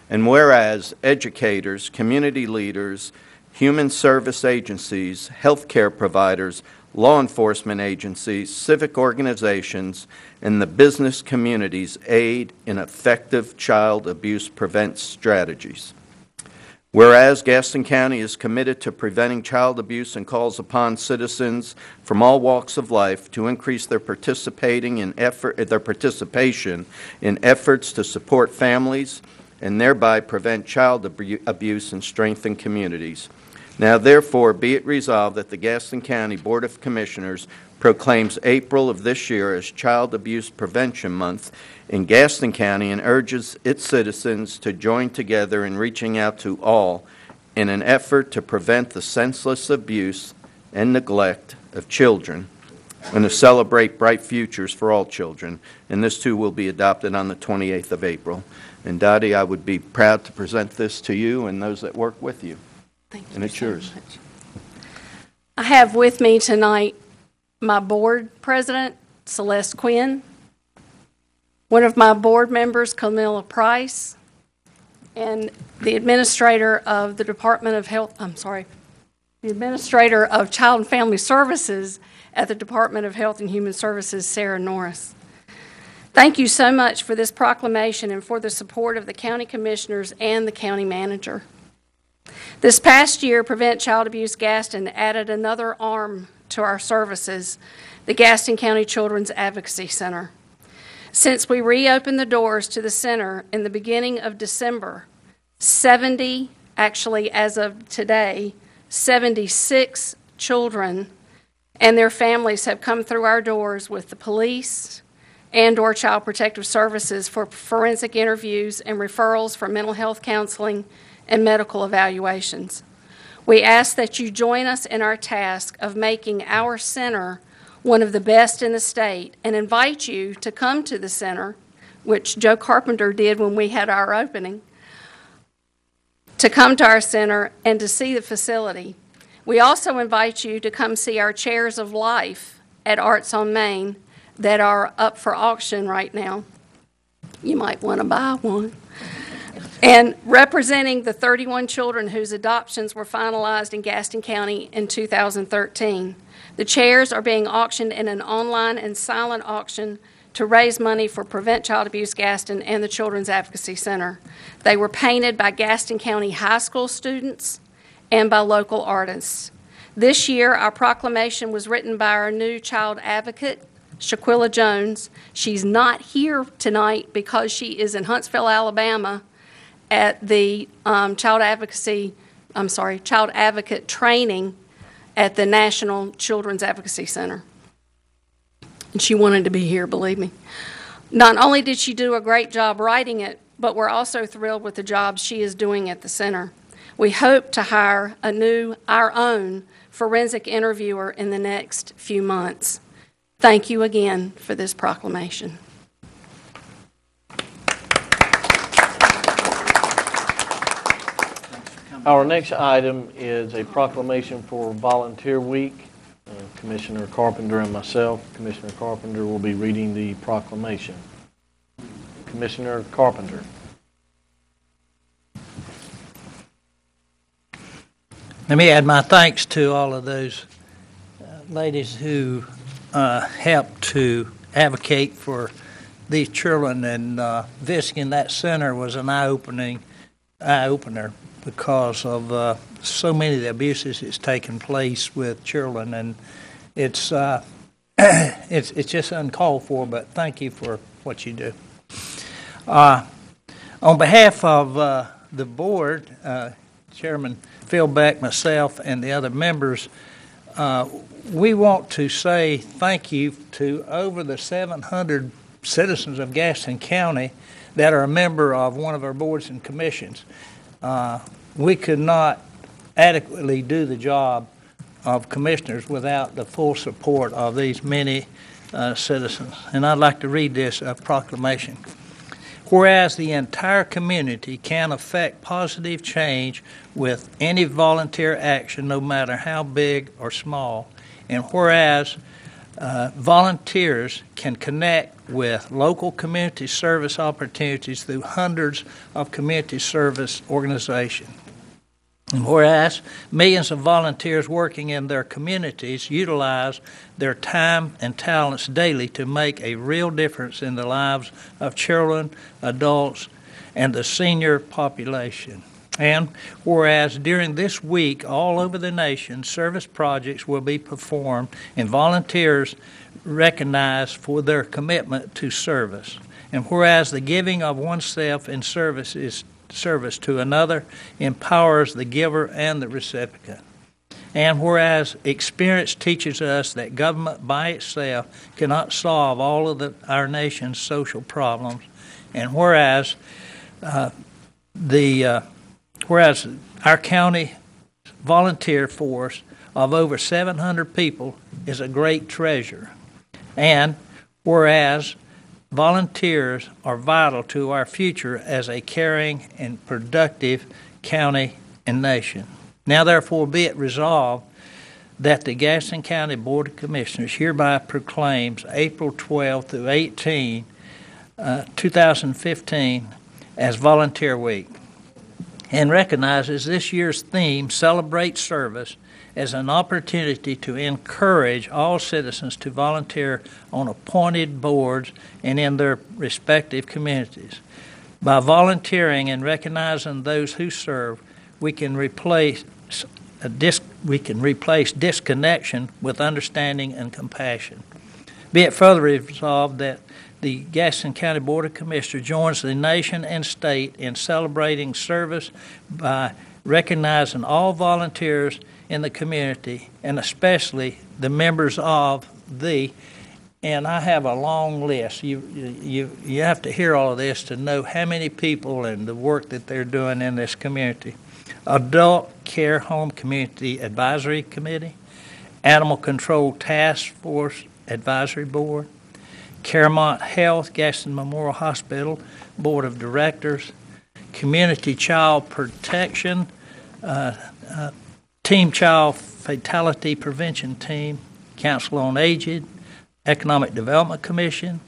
S19: And whereas educators, community leaders, human service agencies, healthcare providers, law enforcement agencies, civic organizations, and the business communities aid in effective child abuse prevent strategies. Whereas Gaston County is committed to preventing child abuse and calls upon citizens from all walks of life to increase their participation in efforts to support families and thereby prevent child abuse and strengthen communities. Now, therefore, be it resolved that the Gaston County Board of Commissioners proclaims April of this year as Child Abuse Prevention Month in Gaston County and urges its citizens to join together in reaching out to all in an effort to prevent the senseless abuse and neglect of children and to celebrate bright futures for all children. And this, too, will be adopted on the 28th of April. And, Dottie, I would be proud to present this to you and those that work with you.
S21: Thank you.
S19: And it's yours.
S21: Much. I have with me tonight my board president, Celeste Quinn, one of my board members, Camilla Price, and the administrator of the Department of Health, the administrator of Child and Family Services at the Department of Health and Human Services, Sarah Norris. Thank you so much for this proclamation and for the support of the county commissioners and the county manager. This past year, Prevent Child Abuse Gaston added another arm to our services, the Gaston County Children's Advocacy Center. Since we reopened the doors to the center in the beginning of December, 70, actually as of today, 76 children and their families have come through our doors with the police and/or Child Protective Services for forensic interviews and referrals for mental health counseling and medical evaluations. We ask that you join us in our task of making our center one of the best in the state and invite you to come to the center, which Joe Carpenter did when we had our opening, to come to our center and to see the facility. We also invite you to come see our Chairs of Life at Arts on Main that are up for auction right now. You might want to buy one. And representing the 31 children whose adoptions were finalized in Gaston County in 2013. The chairs are being auctioned in an online and silent auction to raise money for Prevent Child Abuse Gaston and the Children's Advocacy Center. They were painted by Gaston County high school students and by local artists. This year, our proclamation was written by our new child advocate, Shaquilla Jones. She's not here tonight because she is in Huntsville, Alabama, at the child advocate training at the National Children's Advocacy Center. And she wanted to be here, believe me. Not only did she do a great job writing it, but we're also thrilled with the job she is doing at the center. We hope to hire our own forensic interviewer in the next few months. Thank you again for this proclamation.
S1: Our next item is a proclamation for Volunteer Week. Commissioner Carpenter and myself, Commissioner Carpenter, will be reading the proclamation. Commissioner Carpenter.
S3: Let me add my thanks to all of those ladies who helped to advocate for these children, and visiting that center was an eye-opener because of so many of the abuses that's taken place with children, and it's just uncalled for, but thank you for what you do. On behalf of the board, Chairman Phil Beck, myself, and the other members, we want to say thank you to over the 700 citizens of Gaston County that are a member of one of our boards and commissions. We could not adequately do the job of commissioners without the full support of these many citizens. And I'd like to read this proclamation. Whereas the entire community can affect positive change with any volunteer action, no matter how big or small, and whereas volunteers can connect with local community service opportunities through hundreds of community service organizations. And whereas millions of volunteers working in their communities utilize their time and talents daily to make a real difference in the lives of children, adults, and the senior population. And whereas during this week, all over the nation, service projects will be performed and volunteers recognized for their commitment to service. And whereas the giving of oneself in service to another empowers the giver and the recipient. And whereas experience teaches us that government by itself cannot solve all of our nation's social problems, and whereas whereas our county volunteer force of over 700 people is a great treasure, and whereas volunteers are vital to our future as a caring and productive county and nation. Now therefore be it resolved that the Gaston County Board of Commissioners hereby proclaims April 12 through 18, 2015 as Volunteer Week, and recognizes this year's theme, Celebrate Service, as an opportunity to encourage all citizens to volunteer on appointed boards and in their respective communities. By volunteering and recognizing those who serve, we can replace disconnection with understanding and compassion. Be it further resolved that the Gaston County Board of Commissioners joins the nation and state in celebrating service by recognizing all volunteers in the community, and especially the members of the, and I have a long list. You have to hear all of this to know how many people and the work that they're doing in this community. Adult Care Home Community Advisory Committee, Animal Control Task Force Advisory Board, Caremont Health, Gaston Memorial Hospital Board of Directors, Community Child Protection, Team Child Fatality Prevention Team, Council on Aged, Economic Development Commission,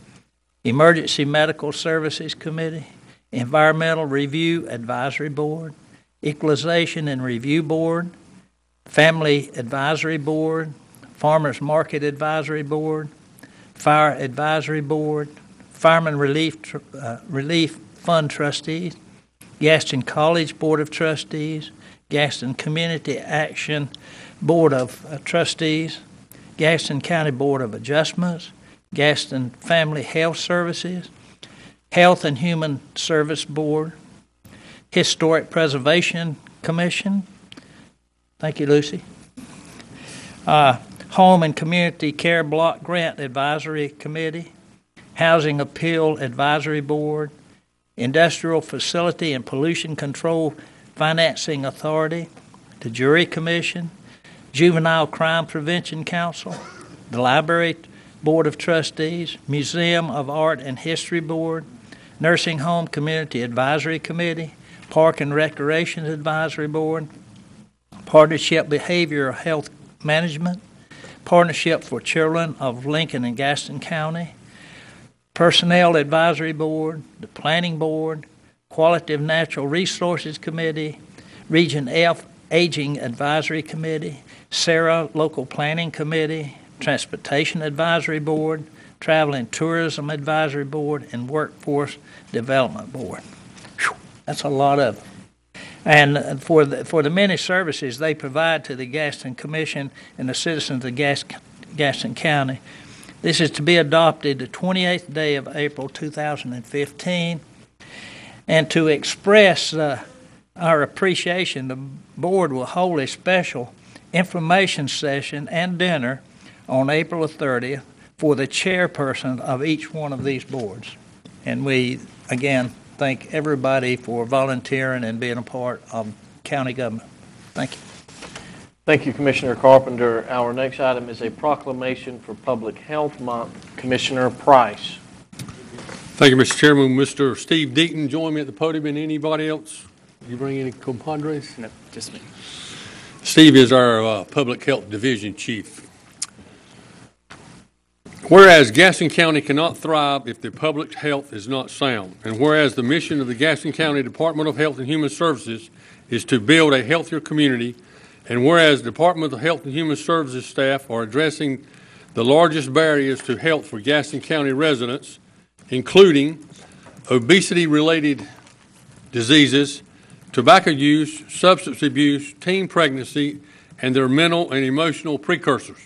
S3: Emergency Medical Services Committee, Environmental Review Advisory Board, Equalization and Review Board, Family Advisory Board, Farmers Market Advisory Board, Fire Advisory Board, Fireman Relief Fund Trustees, Gaston College Board of Trustees, Gaston Community Action Board of Trustees, Gaston County Board of Adjustments, Gaston Family Health Services, Health and Human Service Board, Historic Preservation Commission. Thank you, Lucy. Home and Community Care Block Grant Advisory Committee, Housing Appeal Advisory Board, Industrial Facility and Pollution Control Financing Authority, the Jury Commission, Juvenile Crime Prevention Council, the Library Board of Trustees, Museum of Art and History Board, Nursing Home Community Advisory Committee, Park and Recreation Advisory Board, Partnership Behavioral Health Management, Partnership for Children of Lincoln and Gaston County, Personnel Advisory Board, the Planning Board, Quality of Natural Resources Committee, Region F Aging Advisory Committee, Sarah Local Planning Committee, Transportation Advisory Board, Travel and Tourism Advisory Board, and Workforce Development Board. Whew, that's a lot of them. And for the many services they provide to the Gaston Commission and the citizens of Gaston County, this is to be adopted the 28th day of April 2015. And to express our appreciation, the board will hold a special information session and dinner on April the 30th for the chairperson of each one of these boards. And we, again, thank everybody for volunteering and being a part of county government. Thank you.
S1: Thank you, Commissioner Carpenter. Our next item is a proclamation for Public Health Month. Commissioner Price.
S4: Thank you, Mr. Chairman. Mr. Steve Deaton, join me at the podium, and anybody else? You bring any compadres?
S9: No, just me.
S4: Steve is our Public Health Division Chief. Whereas Gaston County cannot thrive if the public health is not sound, and whereas the mission of the Gaston County Department of Health and Human Services is to build a healthier community, and whereas the Department of Health and Human Services staff are addressing the largest barriers to health for Gaston County residents, including obesity-related diseases, tobacco use, substance abuse, teen pregnancy, and their mental and emotional precursors.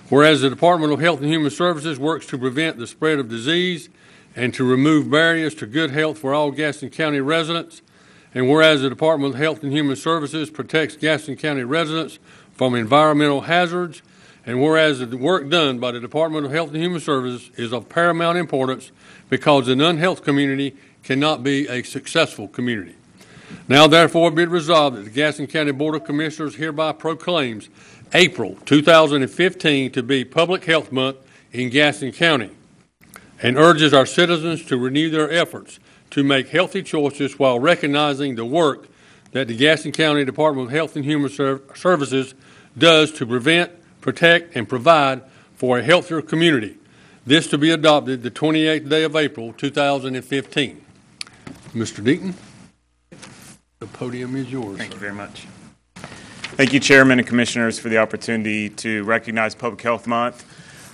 S4: Whereas the Department of Health and Human Services works to prevent the spread of disease and to remove barriers to good health for all Gaston County residents, and whereas the Department of Health and Human Services protects Gaston County residents from environmental hazards, and whereas the work done by the Department of Health and Human Services is of paramount importance because an unhealthy community cannot be a successful community. Now, therefore, be it resolved that the Gaston County Board of Commissioners hereby proclaims April 2015 to be Public Health Month in Gaston County and urges our citizens to renew their efforts to make healthy choices while recognizing the work that the Gaston County Department of Health and Human Services does to prevent, protect, and provide for a healthier community. This to be adopted the 28th day of April 2015. Mr. Deaton, the podium is yours.
S9: Thank you very much. Thank you, Chairman and Commissioners, for the opportunity to recognize Public Health Month.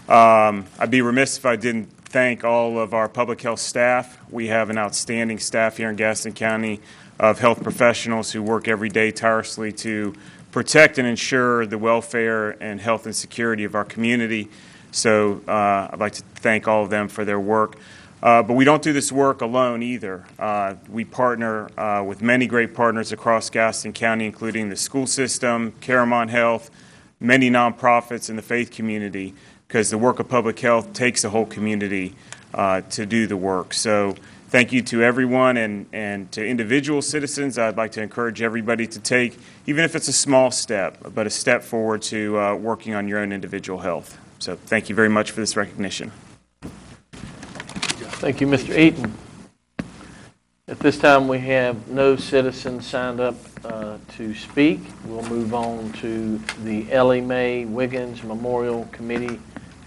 S9: I'd be remiss if I didn't thank all of our public health staff. We have an outstanding staff here in Gaston County of health professionals who work every day tirelessly to protect and ensure the welfare and health and security of our community. So I'd like to thank all of them for their work. But we don't do this work alone either. We partner with many great partners across Gaston County, including the school system, Caramount Health, many nonprofits, and the faith community, because the work of public health takes the whole community to do the work. So thank you to everyone, and to individual citizens. I'd like to encourage everybody to take, even if it's a small step, but a step forward to working on your own individual health. So thank you very much for this recognition.
S1: Thank you, Mr. Eaton. At this time, we have no citizens signed up to speak. We'll move on to the Ellie Mae Wiggins Memorial Committee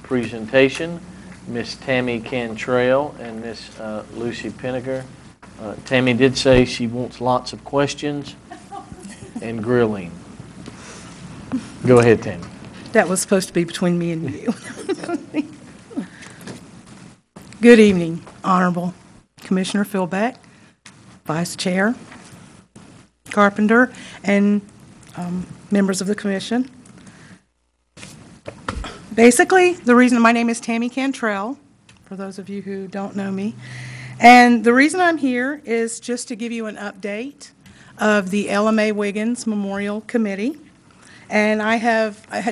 S1: presentation. Miss Tammy Cantrell and Miss Lucy Pinniger. Tammy did say she wants lots of questions and grilling. Go ahead, Tammy.
S22: That was supposed to be between me and you. Good evening, Honorable Commissioner Philbeck, Vice Chair Carpenter, and members of the Commission. Basically, the reason my name is Tammy Cantrell, for those of you who don't know me, and the reason I'm here is just to give you an update of the Ella Mae Wiggins Memorial Committee. And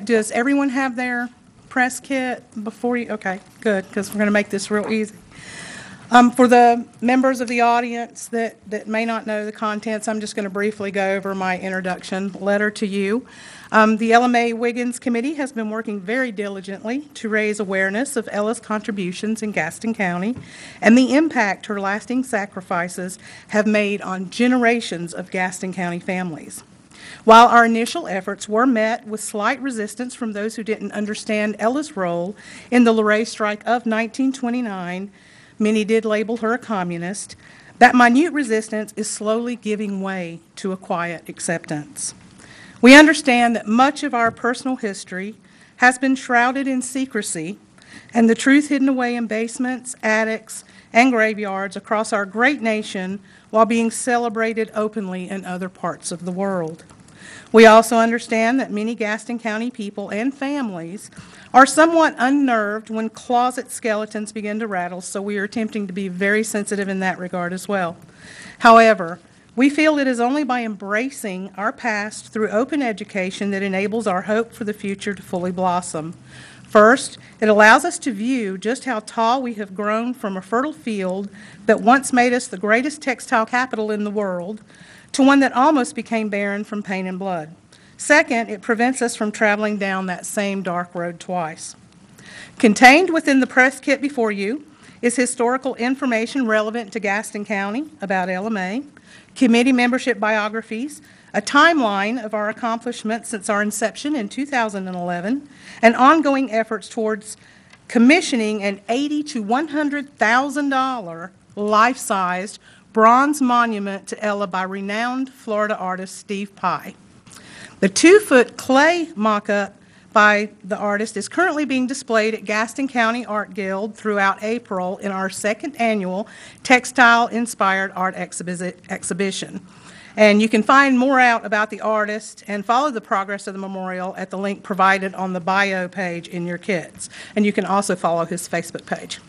S22: does everyone have their press kit before you? Okay, good, because we're going to make this real easy. For the members of the audience that may not know the contents, I'm just going to briefly go over my introduction letter to you. The Ella Mae Wiggins Committee has been working very diligently to raise awareness of Ella's contributions in Gaston County and the impact her lasting sacrifices have made on generations of Gaston County families. While our initial efforts were met with slight resistance from those who didn't understand Ella's role in the Luray Strike of 1929, many did label her a communist, that minute resistance is slowly giving way to a quiet acceptance. We understand that much of our personal history has been shrouded in secrecy and the truth hidden away in basements, attics, and graveyards across our great nation while being celebrated openly in other parts of the world. We also understand that many Gaston County people and families are somewhat unnerved when closet skeletons begin to rattle, so we are attempting to be very sensitive in that regard as well. However, we feel it is only by embracing our past through open education that enables our hope for the future to fully blossom. First, it allows us to view just how tall we have grown from a fertile field that once made us the greatest textile capital in the world to one that almost became barren from pain and blood. Second, it prevents us from traveling down that same dark road twice. Contained within the press kit before you is historical information relevant to Gaston County about Ella Mae, committee membership biographies, a timeline of our accomplishments since our inception in 2011, and ongoing efforts towards commissioning an $80,000 to $100,000 life-sized bronze monument to Ella by renowned Florida artist Steve Pye. The 2-foot clay mock-up by the artist is currently being displayed at Gaston County Art Guild throughout April in our second annual textile-inspired art exhibition. And you can find more out about the artist and follow the progress of the memorial at the link provided on the bio page in your kits. And you can also follow his Facebook page.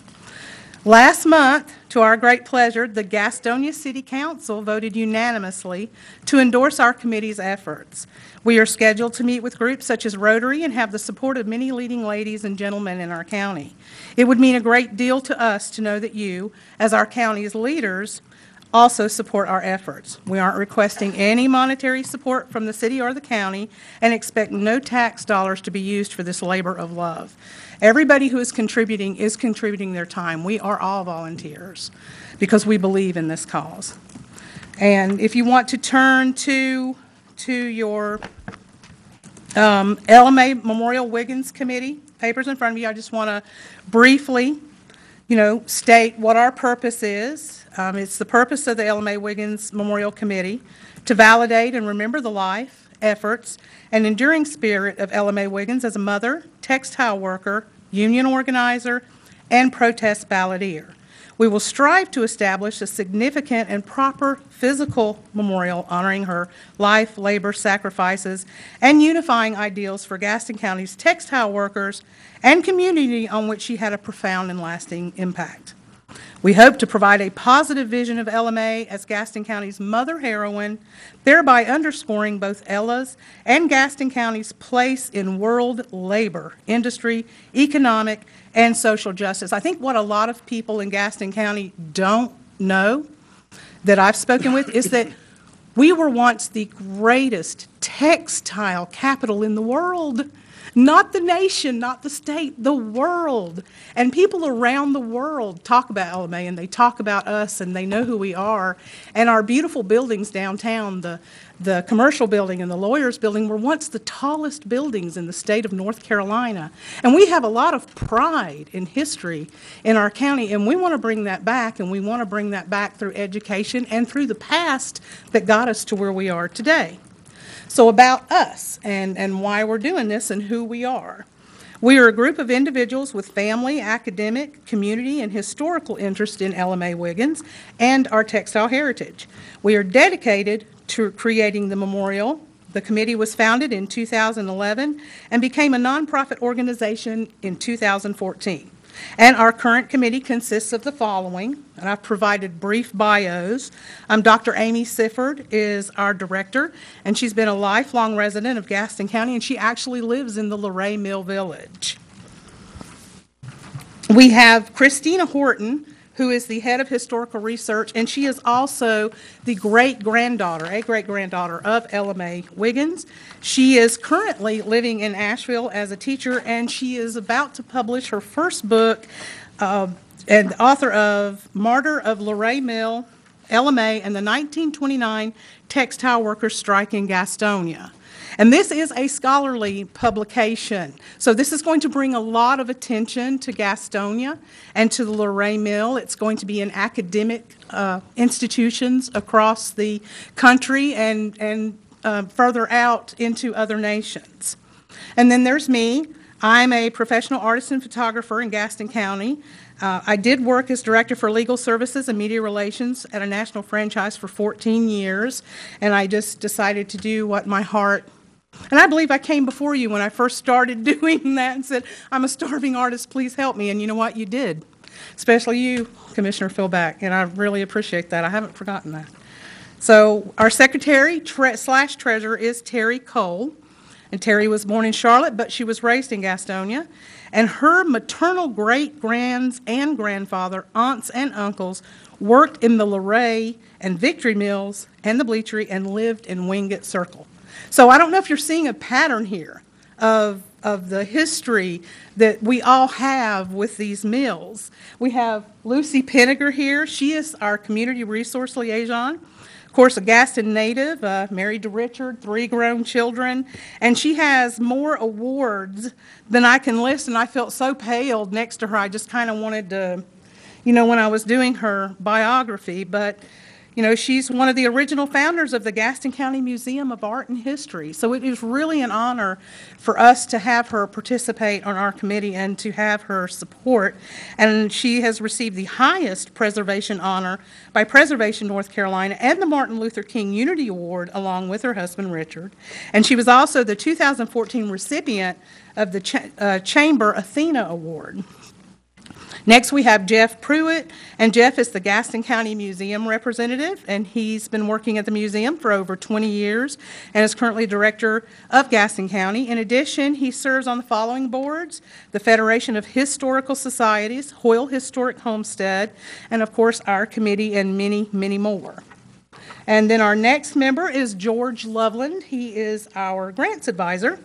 S22: Last month, to our great pleasure, the Gastonia City Council voted unanimously to endorse our committee's efforts. We are scheduled to meet with groups such as Rotary and have the support of many leading ladies and gentlemen in our county. It would mean a great deal to us to know that you, as our county's leaders, also support our efforts. We aren't requesting any monetary support from the city or the county and expect no tax dollars to be used for this labor of love. Everybody who is contributing their time. We are all volunteers because we believe in this cause. And if you want to turn to your LMA Memorial Wiggins Committee papers in front of you, I just want to briefly, state what our purpose is. It's the purpose of the LMA Wiggins Memorial Committee to validate and remember the life, efforts, and enduring spirit of LMA Wiggins as a mother, textile worker, union organizer, and protest balladeer. We will strive to establish a significant and proper physical memorial honoring her life, labor, sacrifices, and unifying ideals for Gaston County's textile workers and community on which she had a profound and lasting impact. We hope to provide a positive vision of LMA as Gaston County's mother heroine, thereby underscoring both Ella's and Gaston County's place in world labor, industry, economic, and social justice. I think what a lot of people in Gaston County don't know that I've spoken with is that we were once the greatest textile capital in the world. Not the nation, not the state, the world. And people around the world talk about LMA, and they talk about us, and they know who we are. And our beautiful buildings downtown, the commercial building and the lawyer's building, were once the tallest buildings in the state of North Carolina. And we have a lot of pride in history in our county, and we want to bring that back, and we want to bring that back through education and through the past that got us to where we are today. So about us and why we're doing this and who we are. We are a group of individuals with family, academic, community, and historical interest in LMA Wiggins and our textile heritage. We are dedicated to creating the memorial. The committee was founded in 2011 and became a nonprofit organization in 2014. And our current committee consists of the following, and I've provided brief bios. Dr. Amy Sifford is our director, and she's been a lifelong resident of Gaston County, and she actually lives in the Luray Mill Village. We have Christina Horton, who is the head of historical research, and she is also the great-granddaughter of LMA Wiggins. She is currently living in Asheville as a teacher, and she is about to publish her first book, and author of Martyr of Luray Mill, LMA, and the 1929 Textile Workers Strike in Gastonia. And this is a scholarly publication. So this is going to bring a lot of attention to Gastonia and to the Luray Mill. It's going to be in academic institutions across the country and further out into other nations. And then there's me. I'm a professional artist and photographer in Gaston County. I did work as Director for Legal Services and Media Relations at a national franchise for 14 years, and I just decided to do what my heart. And I believe I came before you when I first started doing that and said, I'm a starving artist, please help me. And you know what? You did, especially you, Commissioner Philback, and I really appreciate that. I haven't forgotten that. So our secretary slash treasurer is Terry Cole. And Terry was born in Charlotte, but she was raised in Gastonia. And her maternal great-grands and grandfather, aunts and uncles, worked in the Luray and Victory Mills and the Bleachery and lived in Wingate Circle. So I don't know if you're seeing a pattern here of the history that we all have with these mills. We have Lucy Pinniger here. She is our community resource liaison. Of course, a Gaston native, married to Richard, 3 grown children, and she has more awards than I can list, and I felt so pale next to her. I just kind of wanted to, when I was doing her biography, but she's one of the original founders of the Gaston County Museum of Art and History. So it is really an honor for us to have her participate on our committee and to have her support. And she has received the highest preservation honor by Preservation North Carolina and the Martin Luther King Unity Award along with her husband Richard. And she was also the 2014 recipient of the Chamber Athena Award. Next, we have Jeff Pruitt, and Jeff is the Gaston County Museum representative, and he's been working at the museum for over 20 years and is currently director of Gaston County. In addition, he serves on the following boards: the Federation of Historical Societies, Hoyle Historic Homestead, and of course our committee, and many, many more. And then our next member is George Loveland. He is our grants advisor.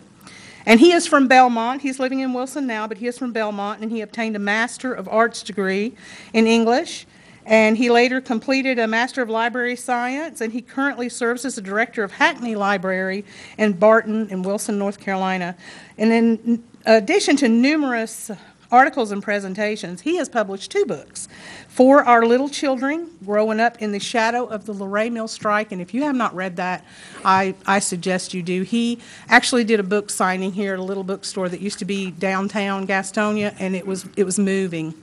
S22: And he is from Belmont. He's living in Wilson now, but he is from Belmont, and he obtained a Master of Arts degree in English. And he later completed a Master of Library Science, and he currently serves as the director of Hackney Library in Barton in Wilson, North Carolina. And in addition to numerous articles and presentations, he has published 2 books. For Our Little Children, Growing Up in the Shadow of the Luray Mill Strike, and if you have not read that, I suggest you do. He actually did a book signing here at a little bookstore that used to be downtown Gastonia, and it was moving.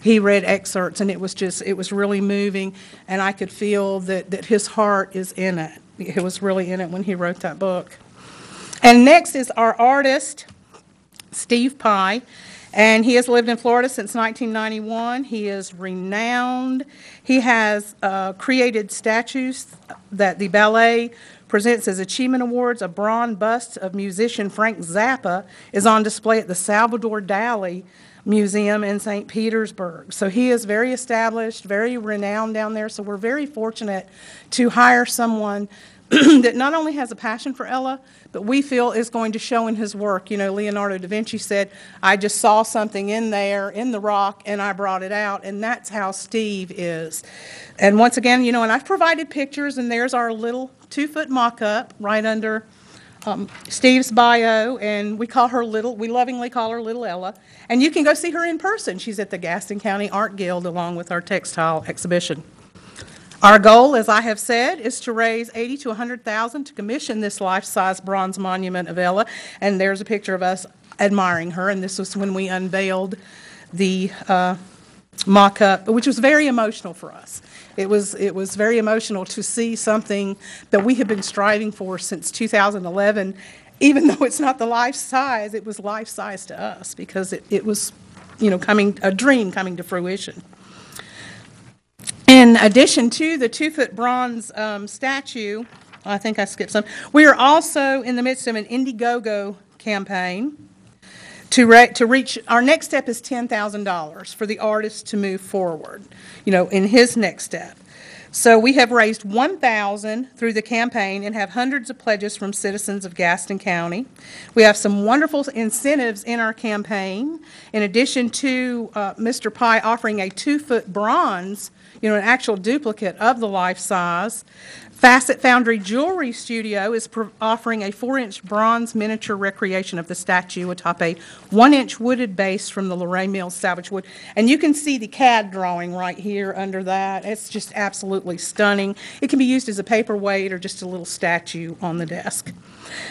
S22: He read excerpts, and it was really moving, and I could feel that his heart is in it. It was really in it when he wrote that book. And next is our artist, Steve Pye. And he has lived in Florida since 1991. He is renowned. He has created statues that the ballet presents as achievement awards. A bronze bust of musician Frank Zappa is on display at the Salvador Dali Museum in St. Petersburg. So he is very established, very renowned down there. So we're very fortunate to hire someone that not only has a passion for Ella, but we feel is going to show in his work. Leonardo da Vinci said, I just saw something in there, in the rock, and I brought it out, and that's how Steve is. And once again, and I've provided pictures, and there's our little 2-foot mock-up right under Steve's bio, and we lovingly call her Little Ella. And you can go see her in person. She's at the Gaston County Art Guild along with our textile exhibition. Our goal, as I have said, is to raise $80,000 to $100,000 to commission this life-size bronze monument of Ella. And there's a picture of us admiring her, and this was when we unveiled the mock-up, which was very emotional for us. It was very emotional to see something that we have been striving for since 2011. Even though it's not the life-size, it was life-size to us because it was, a dream coming to fruition. In addition to the 2-foot bronze statue, I think I skipped some, we are also in the midst of an Indiegogo campaign to reach, our next step is $10,000 for the artist to move forward, in his next step. So we have raised $1,000 through the campaign and have hundreds of pledges from citizens of Gaston County. We have some wonderful incentives in our campaign. In addition to Mr. Pye offering a 2-foot bronze, an actual duplicate of the life size, Facet Foundry Jewelry Studio is offering a 4-inch bronze miniature recreation of the statue atop a 1-inch wooded base from the Luray Mill salvage wood. And you can see the CAD drawing right here under that. It's just absolutely stunning. It can be used as a paperweight or just a little statue on the desk.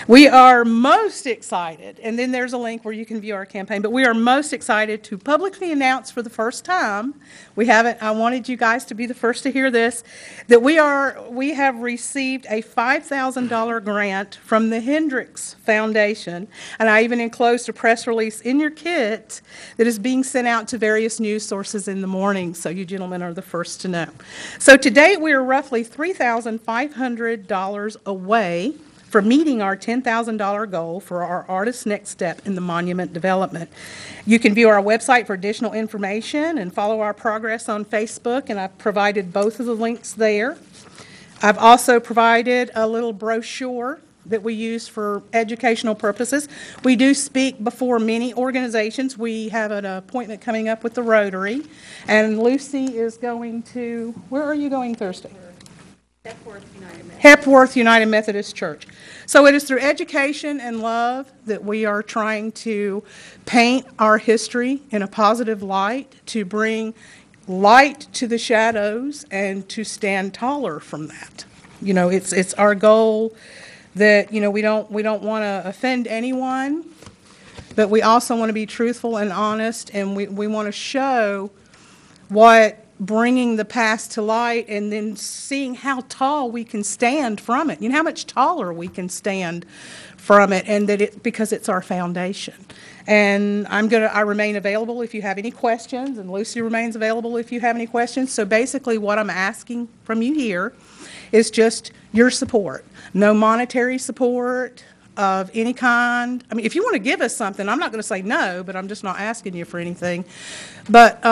S22: We are most excited, and then there's a link where you can view our campaign, but we are most excited to publicly announce for the first time, I wanted you guys to be the first to hear this, that we have received a $5,000 grant from the Hendricks Foundation, and I even enclosed a press release in your kit that is being sent out to various news sources in the morning, so you gentlemen are the first to know. So to date, we are roughly $3,500 away for meeting our $10,000 goal for our artist's next step in the monument development. You can view our website for additional information and follow our progress on Facebook, and I've provided both of the links there. I've also provided a little brochure that we use for educational purposes. We do speak before many organizations. We have an appointment coming up with the Rotary, and Lucy is going to, where are you going Thursday? Hepworth United Methodist Church. So it is through education and love that we are trying to paint our history in a positive light, to bring light to the shadows and to stand taller from that. You know, it's our goal that, you know, we don't want to offend anyone, but we also want to be truthful and honest, and we want to show what bringing the past to light and then seeing how tall we can stand from it. You know, how much taller we can stand from it, and that because it's our foundation. And I remain available if you have any questions, and Lucy remains available if you have any questions. So basically what I'm asking from you here is just your support. No monetary support of any kind. I mean, if you want to give us something, I'm not going to say no, but I'm just not asking you for anything. But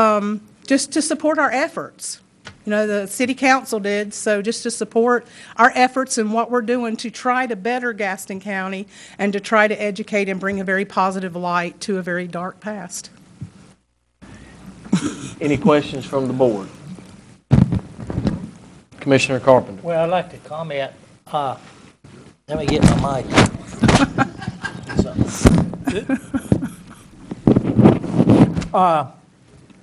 S22: just to support our efforts. You know, the city council did, so just to support our efforts and what we're doing to try to better Gaston County and to try to educate and bring a very positive light to a very dark past.
S1: Any questions from the board? Commissioner Carpenter.
S6: Well, I'd like to comment. Let me get my mic.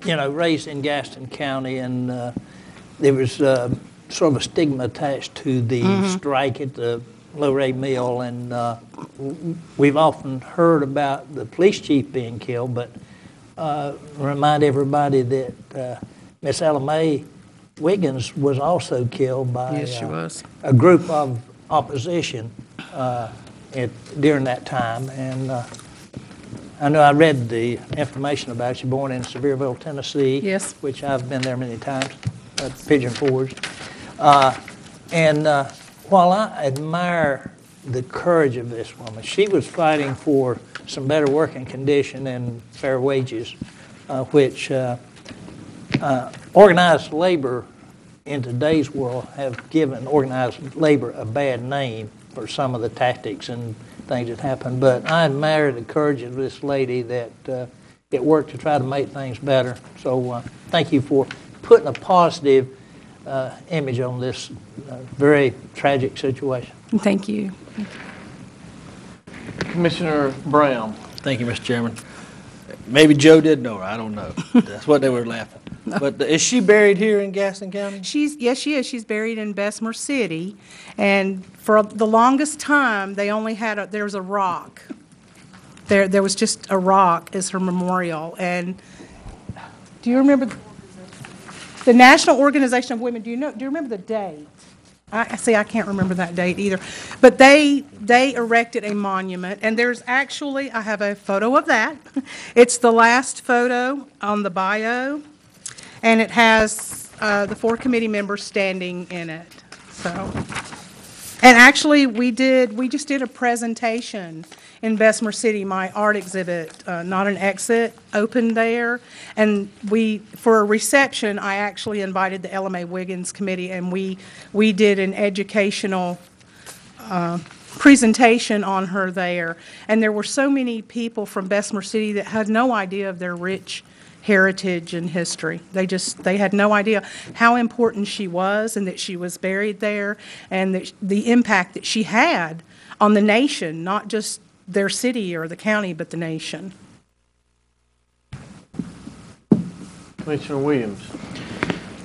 S6: You know, raised in Gaston County, and there was sort of a stigma attached to the strike at the low-rate mill, and we've often heard about the police chief being killed, but remind everybody that Miss Ella Mae Wiggins was also killed by
S5: Yes, she was.
S6: a group of opposition during that time, and I know I read the information about you, born in Sevierville, Tennessee.
S22: Yes.
S6: Which I've been there many times, at Pigeon Forge. And while I admire the courage of this woman, she was fighting for some better working condition and fair wages, which organized labor in today's world have given organized labor a bad name for some of the tactics and things that happen. But I admire the courage of this lady that it worked to try to make things better. So thank you for putting a positive image on this very tragic situation.
S22: Thank you.
S1: Commissioner Brown.
S8: Thank you, Mr. Chairman. Maybe Joe did know her. I don't know. That's what they were laughing. But is she buried here in Gaston County?
S22: Yes, she is. She's buried in Bessemer City, and for the longest time, they only had there was a rock. There was just a rock as her memorial. And do you remember the National Organization of Women? Do you remember the date? I can't remember that date either. But they erected a monument, and there's actually, I have a photo of that. It's the last photo on the bio, and it has the 4 committee members standing in it. So, and actually, we just did a presentation in Bessemer City. My art exhibit, Not an Exit, opened there, and for a reception, I actually invited the Ella Mae Wiggins Committee, and we did an educational presentation on her there. And there were so many people from Bessemer City that had no idea of their rich heritage and history. They had no idea how important she was, and that she was buried there, and that the impact that she had on the nation, not just their city or the county, but the nation.
S1: Commissioner Williams.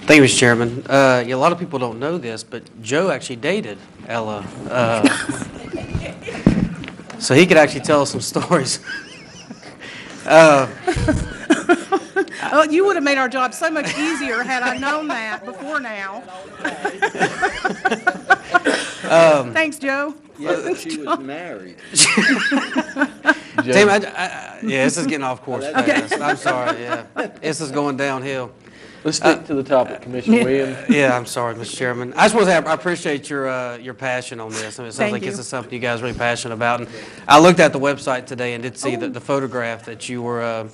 S5: Thank you, Mr. Chairman. A lot of people don't know this, but Joe actually dated Ella. So he could actually tell us some stories.
S22: Oh, you would have made our job so much easier had I known that before now. Thanks, Joe.
S19: Yeah, she was married.
S5: Tim, this is getting off course fast. I'm sorry, yeah. This is going downhill.
S1: Let's stick to the topic, Commissioner Williams.
S5: Yeah, I'm sorry, Mr. Chairman. I just want to say I appreciate your passion on this. I mean, it sounds like this is something you guys are really passionate about. And I looked at the website today and did see the photograph that you were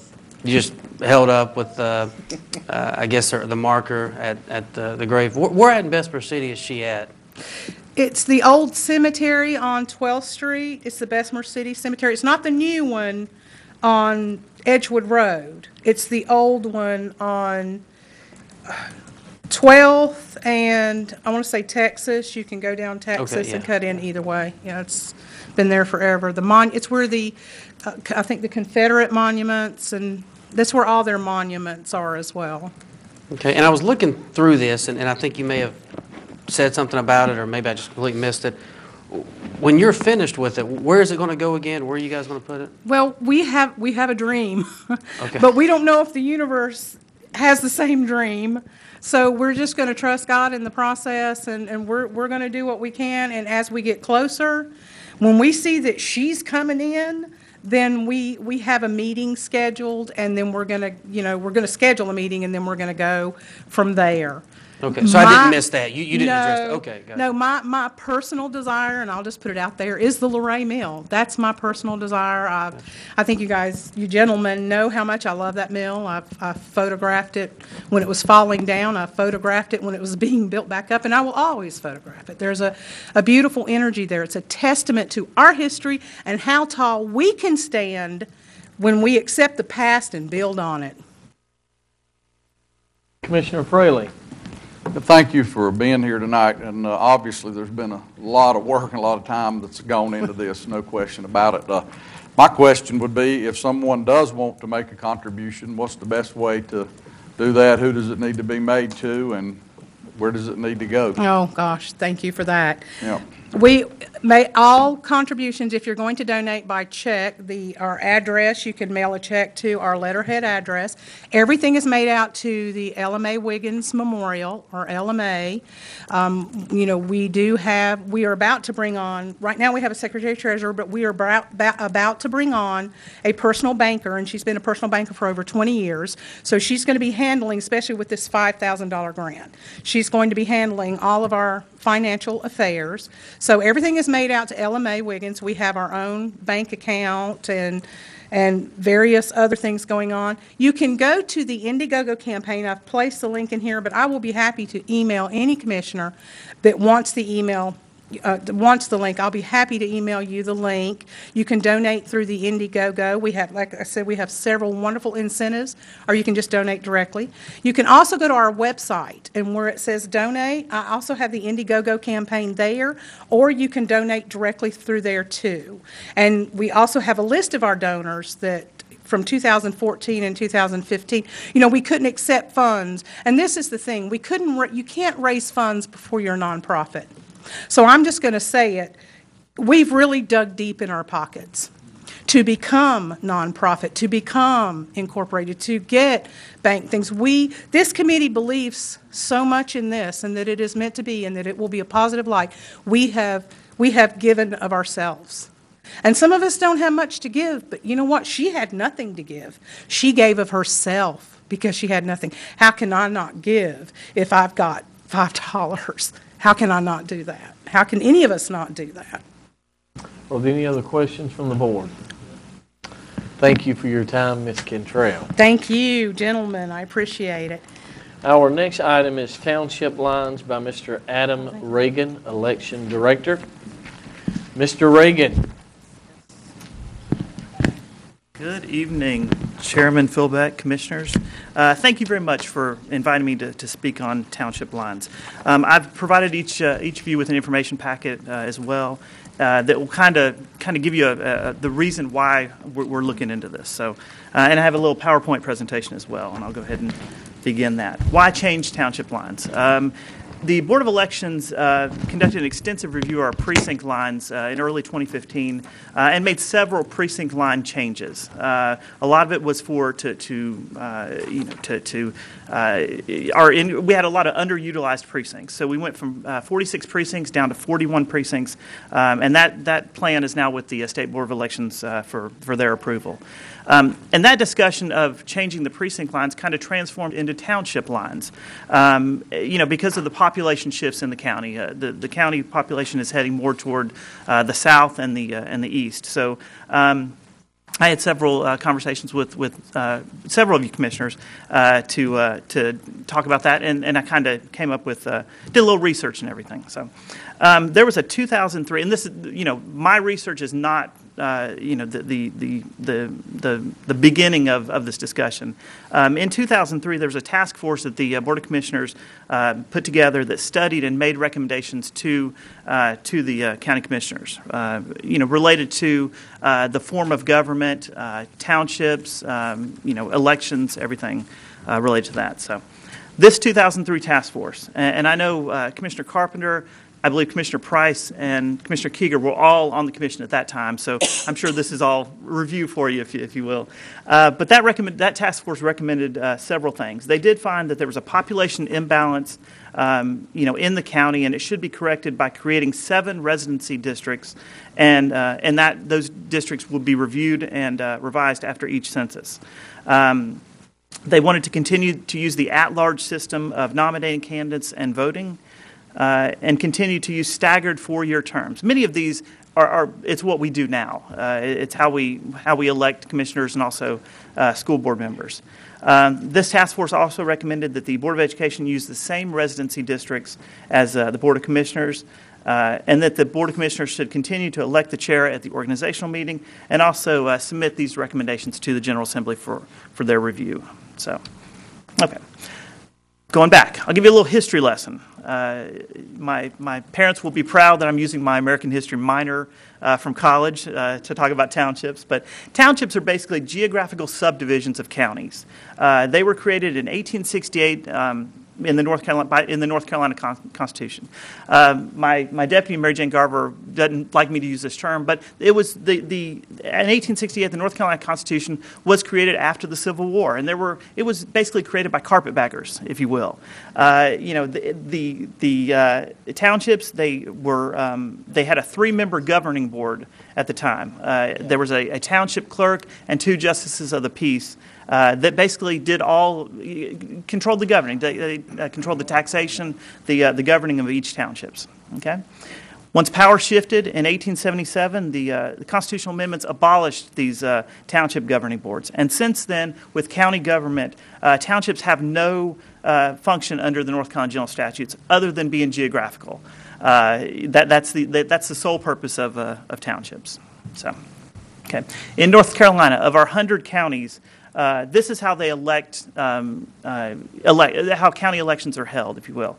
S5: you just held up with, I guess, the marker at the grave. Where at in Bessemer City is she at?
S22: It's the old cemetery on 12th Street. It's the Bessemer City Cemetery. It's not the new one on Edgewood Road. It's the old one on 12th and I want to say Texas. You can go down Texas and
S5: yeah.
S22: cut in either way. Yeah, it's been there forever. It's where I think the Confederate monuments, and that's where all their monuments are as well.
S5: Okay, and I was looking through this, and I think you may have said something about it, or maybe I just completely missed it. When you're finished with it, where is it going to go again? Where are you guys going to put it?
S22: Well, we have a dream,
S5: Okay.
S22: but we don't know if the universe has the same dream. So we're just going to trust God in the process, and we're going to do what we can. And as we get closer, when we see that she's coming in, then we have a meeting scheduled, and then we're going to schedule a meeting, and then we're going to go from there.
S5: Okay, so I didn't miss that. You didn't address that. Okay, got it.
S22: No, my personal desire, and I'll just put it out there, is the Luray Mill. That's my personal desire. I think you gentlemen know how much I love that mill. I photographed it when it was falling down. I photographed it when it was being built back up, and I will always photograph it. There's a beautiful energy there. It's a testament to our history and how tall we can stand when we accept the past and build on it.
S1: Commissioner Fraley.
S2: Thank you for being here tonight, and obviously there's been a lot of work and a lot of time that's gone into this, no question about it. My question would be, if someone does want to make a contribution, what's the best way to do that? Who does it need to be made to, and where does it need to go?
S22: Oh, gosh, thank you for that.
S2: Yeah.
S22: We make all contributions, if you're going to donate by check, our address, you can mail a check to our letterhead address. Everything is made out to the LMA Wiggins Memorial, or LMA. We are about to bring on, right now we have a secretary-treasurer, but we are about to bring on a personal banker, and she's been a personal banker for over 20 years. So she's going to be handling, especially with this $5,000 grant, she's going to be handling all of our financial affairs. So everything is made out to LMA Wiggins. We have our own bank account and various other things going on. You can go to the Indiegogo campaign. I've placed the link in here, but I will be happy to email any commissioner that wants the link. I'll be happy to email you the link. You can donate through the Indiegogo. We have, like I said, we have several wonderful incentives, or you can just donate directly. You can also go to our website, and where it says donate, I also have the Indiegogo campaign there, or you can donate directly through there too. And we also have a list of our donors that from 2014 and 2015, we couldn't accept funds. And this is the thing, you can't raise funds before you're a nonprofit. So I'm just going to say it. We've really dug deep in our pockets to become nonprofit, to become incorporated, to get bank things. This committee believes so much in this, and that it is meant to be, and that it will be a positive light. We have given of ourselves. And some of us don't have much to give, but you know what? She had nothing to give. She gave of herself because she had nothing. How can I not give if I've got $5? How can I not do that? How can any of us not do that?
S1: Are there any other questions from the board? Thank you for your time, Ms. Cantrell.
S22: Thank you, gentlemen. I appreciate it.
S1: Our next item is Township Lines by Mr. Adam Reagan, Election Director. Mr. Reagan.
S7: Good evening, Chairman Philbeck, Commissioners. Thank you very much for inviting me to speak on township lines. I've provided each of you with an information packet as well that will kind of give you the reason why we're looking into this. So, and I have a little PowerPoint presentation as well, and I'll go ahead and begin that. Why change township lines? The Board of Elections conducted an extensive review of our precinct lines in early 2015 and made several precinct line changes. A lot of it was we had a lot of underutilized precincts. So we went from 46 precincts down to 41 precincts, and that plan is now with the State Board of Elections for their approval. And that discussion of changing the precinct lines kind of transformed into township lines, because of the population shifts in the county. The county population is heading more toward the south and the east. So I had several conversations with several of you commissioners to talk about that, and I kind of came up with, did a little research and everything. So there was a 2003, and this is, my research is not the beginning of this discussion. In 2003, there was a task force that the Board of Commissioners put together that studied and made recommendations to the county commissioners, related to the form of government, townships, elections, everything related to that. So, this 2003 task force, and I know Commissioner Carpenter, I believe Commissioner Price and Commissioner Keeger were all on the commission at that time, so I'm sure this is all review for you, if you will. But that task force recommended several things. They did find that there was a population imbalance, in the county, and it should be corrected by creating 7 residency districts, and that those districts will be reviewed and revised after each census. They wanted to continue to use the at-large system of nominating candidates and voting, and continue to use staggered 4-year terms. Many of these are it's what we do now. It's how we elect commissioners and also school board members. This task force also recommended that the Board of Education use the same residency districts as the Board of Commissioners, and that the Board of Commissioners should continue to elect the chair at the organizational meeting, and also submit these recommendations to the General Assembly for their review. So, okay. Going back, I'll give you a little history lesson. My parents will be proud that I'm using my American history minor from college to talk about townships. But townships are basically geographical subdivisions of counties. They were created in 1868 in the North Carolina Constitution. My deputy, Mary Jane Garver, doesn't like me to use this term, but it was in 1868 the North Carolina Constitution was created after the Civil War, and it was basically created by carpetbaggers, if you will. The townships, they had a 3-member governing board at the time. There was a township clerk and 2 justices of the peace. That basically controlled the governing. They controlled the taxation, the governing of each townships. Okay. Once power shifted in 1877, the constitutional amendments abolished these township governing boards. And since then, with county government, townships have no function under the North Carolina General Statutes other than being geographical. That's the sole purpose of townships. So, okay. In North Carolina, of our 100 counties, this is how they how county elections are held, if you will.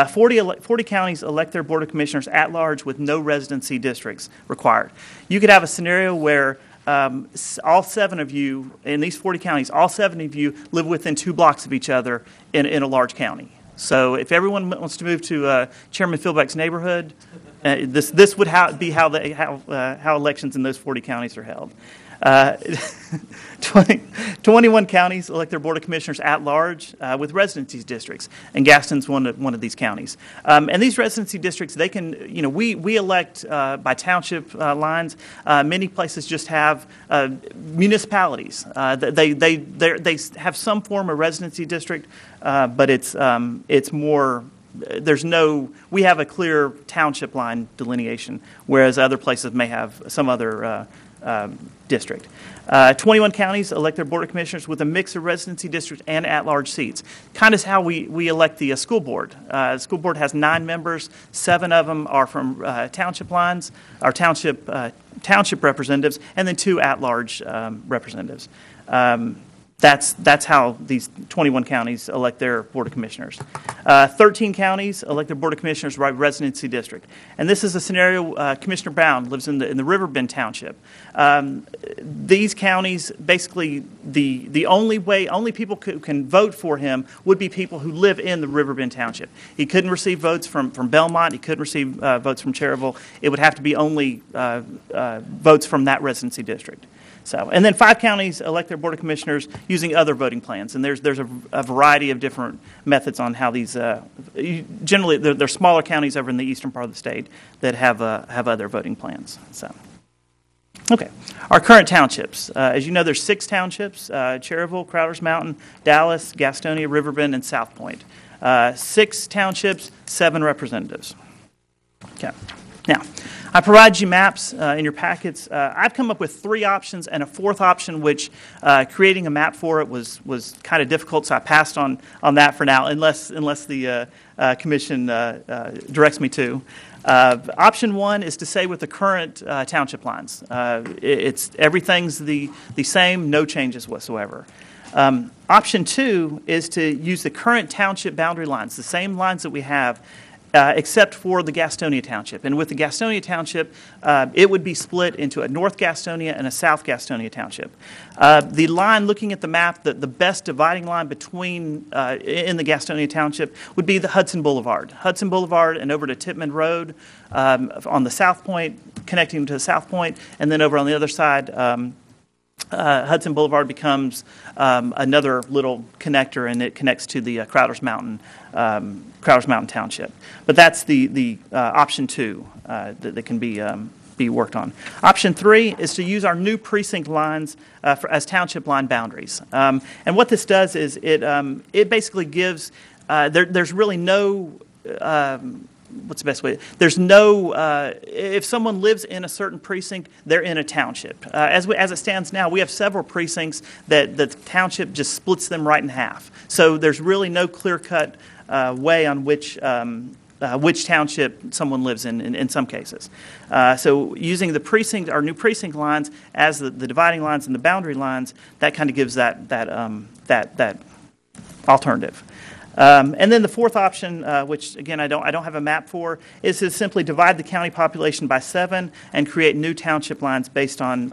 S7: 40 counties elect their Board of Commissioners at large with no residency districts required. You could have a scenario where all 7 of you, in these 40 counties, all 7 of you live within 2 blocks of each other in a large county. So if everyone wants to move to Chairman Philbeck's neighborhood, this would be how elections in those 40 counties are held. 21 counties elect their Board of Commissioners at large with residency districts, and Gaston's one of these counties. And these residency districts, they can, we elect by township lines. Many places just have municipalities. They have some form of residency district, but it's more. We have a clear township line delineation, whereas other places may have some other district. 21 counties elect their Board of Commissioners with a mix of residency districts and at-large seats. Kind of how we elect the school board. The school board has 9 members. 7 of them are from township lines, or township representatives, and then 2 at-large representatives. That's how these 21 counties elect their Board of Commissioners. 13 counties elect their Board of Commissioners by residency district. And this is a scenario, Commissioner Brown lives in the Riverbend Township. These counties, basically, the only people who can vote for him would be people who live in the Riverbend Township. He couldn't receive votes from Belmont. He couldn't receive votes from Cherryville. It would have to be only votes from that residency district. So, and then 5 counties elect their Board of Commissioners using other voting plans, and there's a variety of different methods on how these. Generally, they're smaller counties over in the eastern part of the state that have other voting plans. So, okay, our current townships. As you know, there's 6 townships: Cherryville, Crowders Mountain, Dallas, Gastonia, Riverbend, and South Point. 6 townships, 7 representatives. Okay, now. I provide you maps in your packets. I've come up with 3 options and a 4th option, which creating a map for it was kind of difficult, so I passed on that for now, unless the commission directs me to. Option 1 is to stay with the current township lines. Everything's the same, no changes whatsoever. Option 2 is to use the current township boundary lines, the same lines that we have, except for the Gastonia Township. And with the Gastonia Township, it would be split into a North Gastonia and a South Gastonia Township. The line, looking at the map, the best dividing line between in the Gastonia Township would be the Hudson Boulevard. Hudson Boulevard and over to Tippman Road on the south point, connecting to the south point, and then over on the other side, Hudson Boulevard becomes another little connector, and it connects to the Crowder's Mountain Township. But that's the option 2 that can be worked on. Option 3 is to use our new precinct lines as township line boundaries. And what this does is it basically gives there's really no what's the best way? There's no, if someone lives in a certain precinct, they're in a township. As it stands now, we have several precincts that the township just splits them right in half. So there's really no clear-cut way on which township someone lives in some cases. So using our new precinct lines as the dividing lines and the boundary lines, that kind of gives that alternative. And then the fourth option, which again I don't have a map for, is to simply divide the county population by 7 and create new township lines based on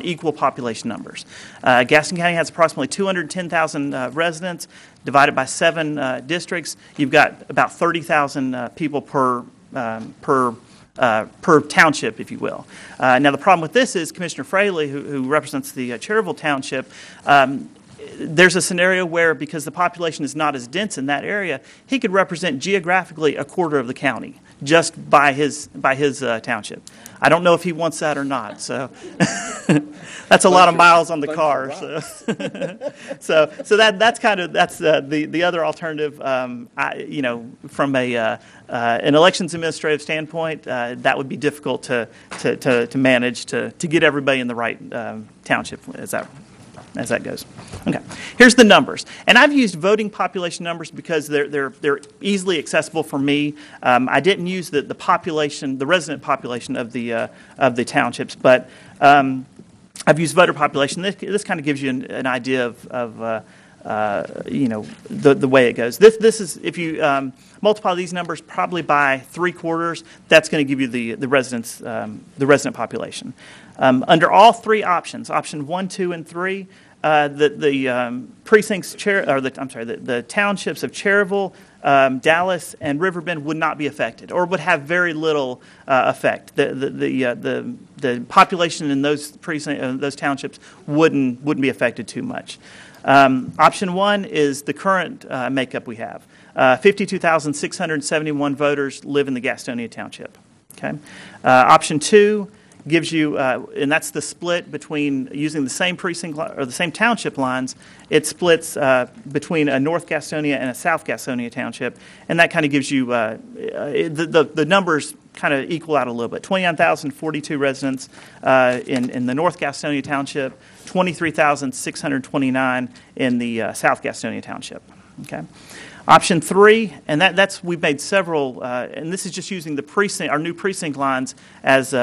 S7: equal population numbers. Gaston County has approximately 210,000 residents. Divided by 7 districts, you've got about 30,000 people per township, if you will. Now the problem with this is Commissioner Fraley, who represents the Cherryville Township. There's a scenario where, because the population is not as dense in that area, he could represent geographically a quarter of the county just by his township. I don't know if he wants that or not. So that's a lot of miles on the car. So that's the other alternative. From an elections administrative standpoint, that would be difficult to manage to get everybody in the right township as that goes. Okay, here's the numbers, and I've used voting population numbers because they're easily accessible for me. I didn't use the resident population of the townships, but I've used voter population. This kind of gives you an idea of the way it goes. This is, if you multiply these numbers probably by 3/4, that's going to give you the resident population. Under all 3 options, option 1, 2, and 3, the townships of Cherryville, Dallas, and Riverbend would not be affected, or would have very little effect. The population in those those townships wouldn't be affected too much. Option 1 is the current makeup we have. 52,671 voters live in the Gastonia Township. Okay. Option 2 gives you, and that's the split between using the same precinct or the same township lines. It splits between a North Gastonia and a South Gastonia Township, and that kind of gives you the numbers kind of equal out a little bit. 29,042 residents in the North Gastonia Township, 23,629 in the South Gastonia Township. Okay. Option 3, and we've made several, and this is just using our new precinct lines as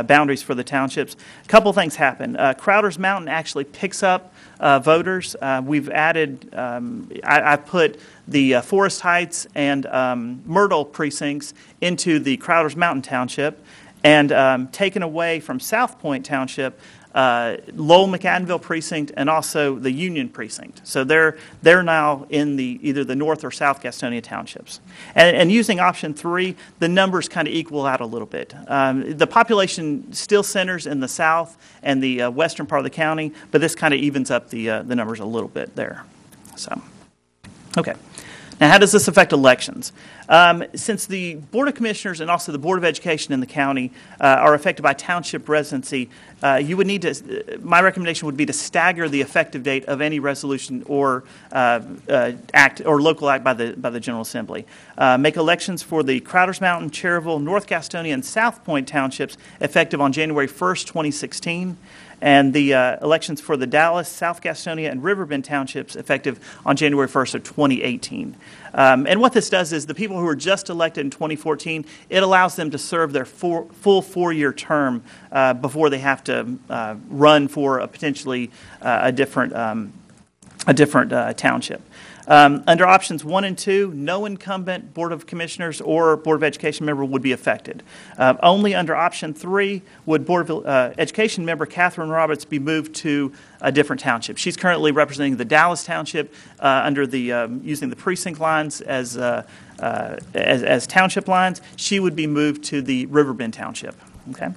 S7: boundaries for the townships. A couple things happen. Crowder's Mountain actually picks up voters. We've added, I put the Forest Heights and Myrtle precincts into the Crowder's Mountain Township, and taken away from South Point Township Lowell McAdenville precinct and also the Union precinct. So they're now in either the North or South Gastonia townships. And using option 3, the numbers kind of equal out a little bit. The population still centers in the south and the western part of the county, but this kind of evens up the numbers a little bit there. So, okay. Now, how does this affect elections? Since the Board of Commissioners and also the Board of Education in the county are affected by township residency, you would need to, my recommendation would be to stagger the effective date of any resolution or act or local act by the General Assembly. Make elections for the Crowder's Mountain, Cherryville, North Gastonia, and South Point townships effective on January 1st, 2016. and the elections for the Dallas, South Gastonia, and Riverbend townships effective on January 1st of 2018. And what this does is the people who were just elected in 2014, it allows them to serve their full 4-year term before they have to run for a potentially a different township. Under options 1 and 2, no incumbent Board of Commissioners or Board of Education member would be affected. Only under option 3 would Board of Education member Catherine Roberts be moved to a different township. She's currently representing the Dallas Township under the using the precinct lines as township lines. She would be moved to the Riverbend Township. Okay,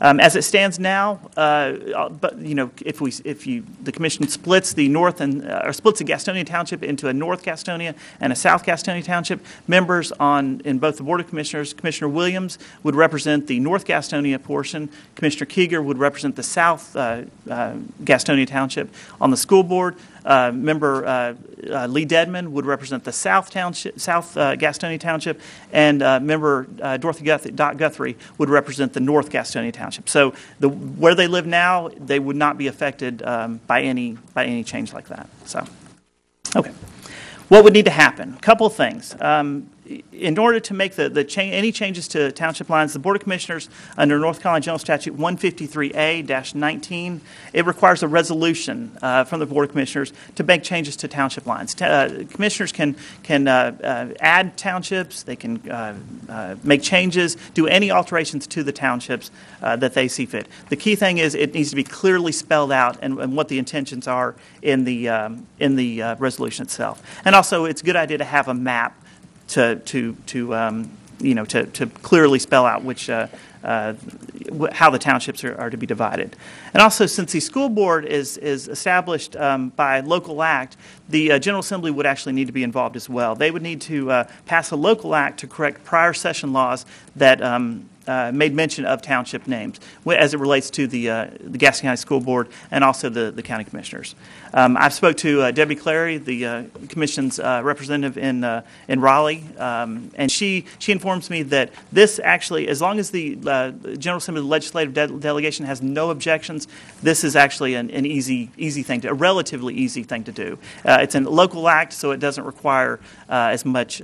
S7: as it stands now, but if the commission splits the north and or splits the Gastonia Township into a North Gastonia and a South Gastonia Township, members in both the Board of Commissioners, Commissioner Williams would represent the North Gastonia portion, Commissioner Keeger would represent the South Gastonia Township. On the school board, member Lee Dedman would represent the South Gastonia Township, and member Dorothy Guthrie would represent the North Gastonia Township. So where they live now, they would not be affected by any change like that. So, okay. What would need to happen? A couple of things. In order to make any changes to township lines, the Board of Commissioners under North Carolina General Statute 153A-19, it requires a resolution from the Board of Commissioners to make changes to township lines. Commissioners can add townships, they can make changes, do any alterations to the townships that they see fit. The key thing is it needs to be clearly spelled out and what the intentions are in the resolution itself. And also, it's a good idea to have a map to clearly spell out how the townships are to be divided. And also, since the school board is established by local act, the General Assembly would actually need to be involved as well. They would need to pass a local act to correct prior session laws that made mention of township names as it relates to the Gaston County School Board and also the county commissioners. I've spoke to Debbie Clary, the commission's representative in Raleigh, and she informs me that this actually, as long as the General Assembly legislative delegation has no objections, this is actually an easy thing, a relatively easy thing to do. It's a local act, so it doesn't require as much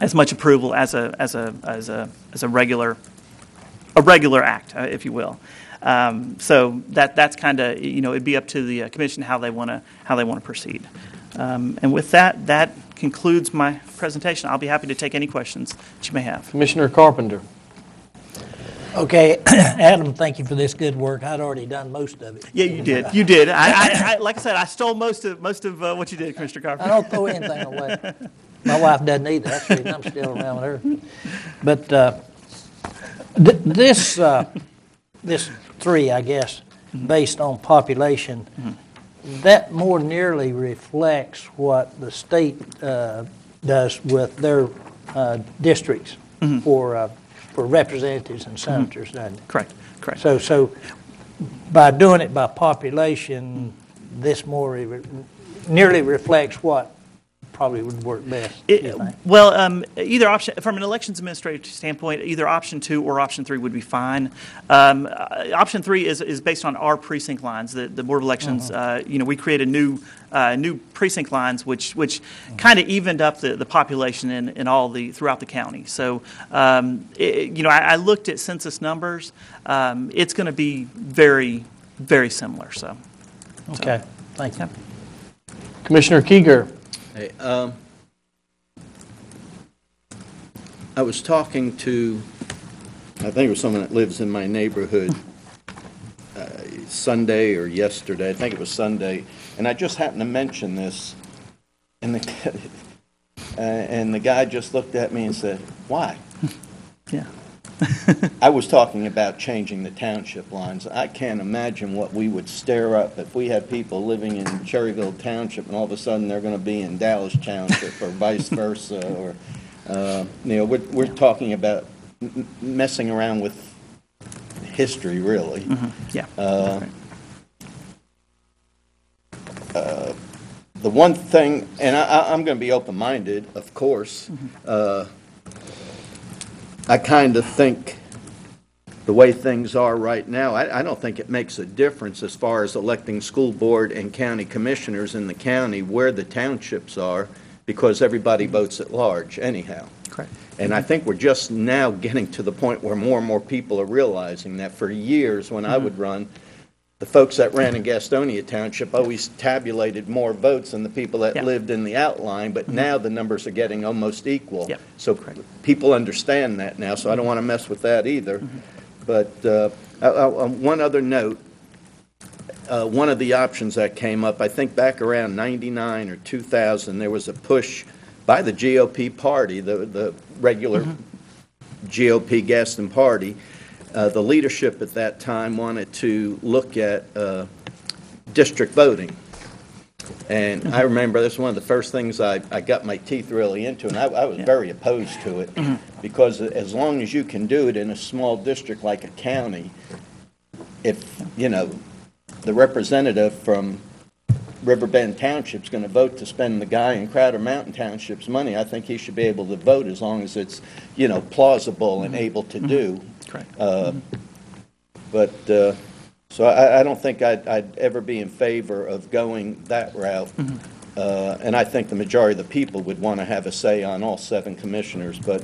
S7: approval as a regular act, if you will. So that's kind of it'd be up to the commission how they want to proceed. And with that concludes my presentation. I'll be happy to take any questions that you may have.
S1: Commissioner Carpenter.
S6: Okay, Adam, thank you for this good work. I'd already done most of it.
S7: Yeah, you did. You did. I like I said, I stole most of what you did, Commissioner Carpenter.
S6: I don't throw anything away. My wife doesn't either. That's the reason I'm still around with her. But this 3, I guess, based on population, that more nearly reflects what the state does with their districts for representatives and senators, doesn't it?
S7: Correct.
S6: So by doing it by population, this more nearly reflects what probably would work best.
S7: Either option, from an elections administrative standpoint, either option 2 or option 3 would be fine. Option 3 is based on our precinct lines. The Board of Elections, we created new precinct lines, which kind of evened up the population in all throughout the county. So, I looked at census numbers. It's going to be very, very similar. So,
S6: okay, thank you,
S1: Commissioner Keeger.
S19: Hey, I was talking to, I think it was someone that lives in my neighborhood Sunday or yesterday. I think it was Sunday, and I just happened to mention this, and the guy just looked at me and said, "Why?"
S7: Yeah.
S19: I was talking about changing the township lines. I can't imagine what we would stir up if we had people living in Cherryville Township and all of a sudden they're going to be in Dallas Township or vice versa. Or we're talking about messing around with history, really.
S7: Yeah.
S19: The one thing, and I'm going to be open-minded, of course. I kind of think the way things are right now, I don't think it makes a difference as far as electing school board and county commissioners in the county where the townships are, because everybody votes at large anyhow.
S7: Correct.
S19: And I think we're just now getting to the point where more and more people are realizing that. For years, when I would run, the folks that ran in Gastonia Township always tabulated more votes than the people that lived in the outline, but now the numbers are getting almost equal. So people understand that now, so I don't want to mess with that either. But one other note, one of the options that came up, I think back around 99 or 2000, there was a push by the GOP party, the regular GOP Gaston party. The leadership at that time wanted to look at district voting. And I remember this was one of the first things I got my teeth really into, and I was very opposed to it, because as long as you can do it in a small district like a county, if, you know, the representative from Riverbend Township's going to vote to spend the guy in Crowder Mountain Township's money, I think he should be able to vote as long as it's, you know, plausible and able to do.
S7: Correct.
S19: So I don't think I'd ever be in favor of going that route. And I think the majority of the people would want to have a say on all 7 commissioners. But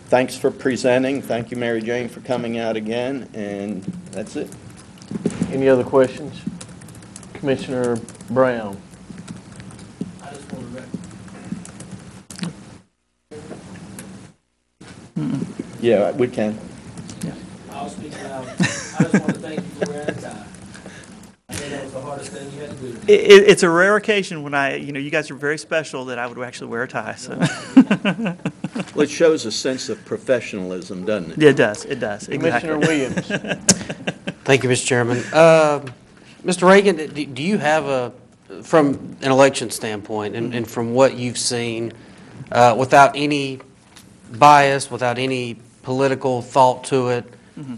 S19: thanks for presenting. Thank you, Mary Jane, for coming out again. And that's it.
S1: Any other questions? Commissioner Brown.
S3: I just want to
S19: Yeah, we can.
S3: I'll speak loud. I just want to thank you for wearing a tie. I think that was the hardest thing you had to do.
S7: It's a rare occasion when you guys are very special that I would actually wear a tie. So.
S19: Well, it shows a sense of professionalism, doesn't it?
S7: It does. It does.
S1: Commissioner
S7: Williams.
S5: Thank you, Mr. Chairman. Mr. Reagan, do you have from an election standpoint and from what you've seen, without any bias, without any political thought to it,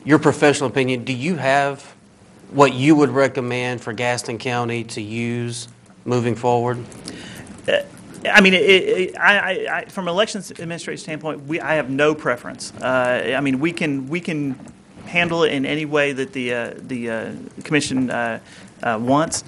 S5: your professional opinion, do you have what you would recommend for Gaston County to use moving forward?
S7: I mean, from an elections administrative standpoint, I have no preference. I mean, we can handle it in any way that the commission wants.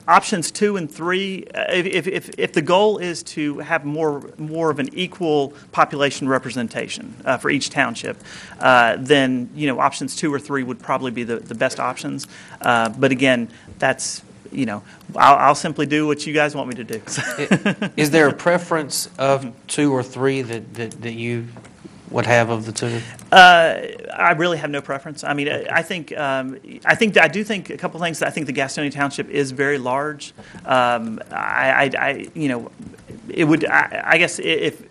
S7: Options 2 and 3, if the goal is to have more of an equal population representation for each township, then options 2 or 3 would probably be the best options. But again, that's I'll simply do what you guys want me to do.
S5: Is there a preference of 2 or 3 that you would have of the 2?
S7: I really have no preference. I mean, I think I do think a couple things. I think the Gastonia Township is very large. It would. I guess if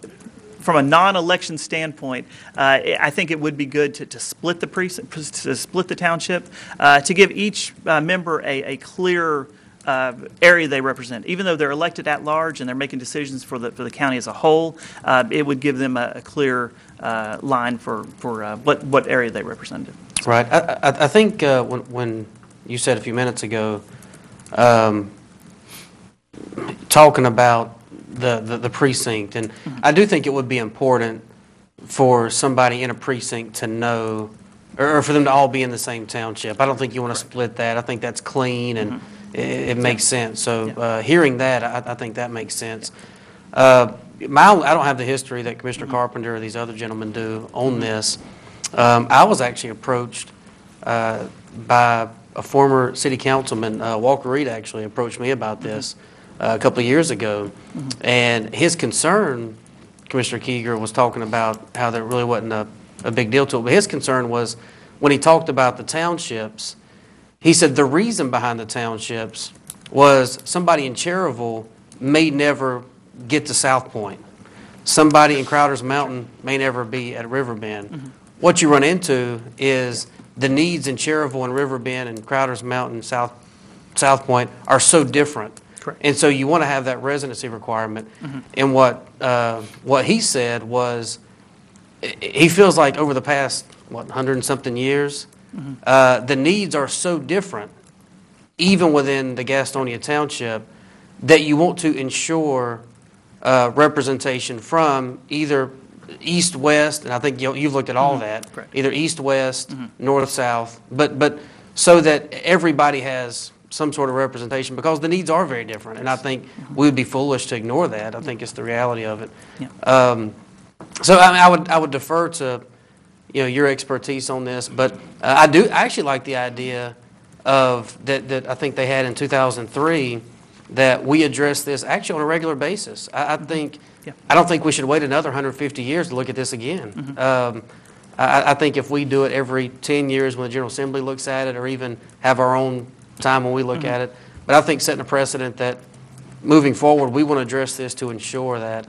S7: from a non-election standpoint, I think it would be good to split the township, to give each member a clear area they represent. Even though they're elected at large and they're making decisions for the county as a whole, it would give them a clear line for what area they represented.
S5: Right. I think when you said a few minutes ago, talking about the precinct, and I do think it would be important for somebody in a precinct to know, or for them to all be in the same township. I don't think you want to split that. I think that's clean and it makes sense. So hearing that, I think that makes sense. I don't have the history that Commissioner Carpenter or these other gentlemen do on this. I was actually approached by a former city councilman, Walker Reed actually approached me about this a couple of years ago. And his concern, Commissioner Keeger was talking about how there really wasn't a big deal to it. But his concern was when he talked about the townships, he said the reason behind the townships was somebody in Cherryville may never get to South Point. Somebody in Crowder's Mountain may never be at Riverbend. What you run into is the needs in Cherryville and Riverbend and Crowder's Mountain, South Point are so different.
S7: Correct.
S5: And so you want to have that residency requirement. And what he said was he feels like over the past, 100 and something years, the needs are so different, even within the Gastonia Township, that you want to ensure representation from either east-west, and I think you've looked at all that,
S7: Correct.
S5: either east-west, north-south, but so that everybody has some sort of representation, because the needs are very different, and I think we would be foolish to ignore that. I think it's the reality of it.
S7: Yeah.
S5: So I would defer to your expertise on this, but I actually like the idea of that I think they had in 2003, that we address this actually on a regular basis. I think I don't think we should wait another 150 years to look at this again. I think if we do it every 10 years when the General Assembly looks at it, or even have our own time when we look at it, but I think setting a precedent that moving forward we want to address this to ensure that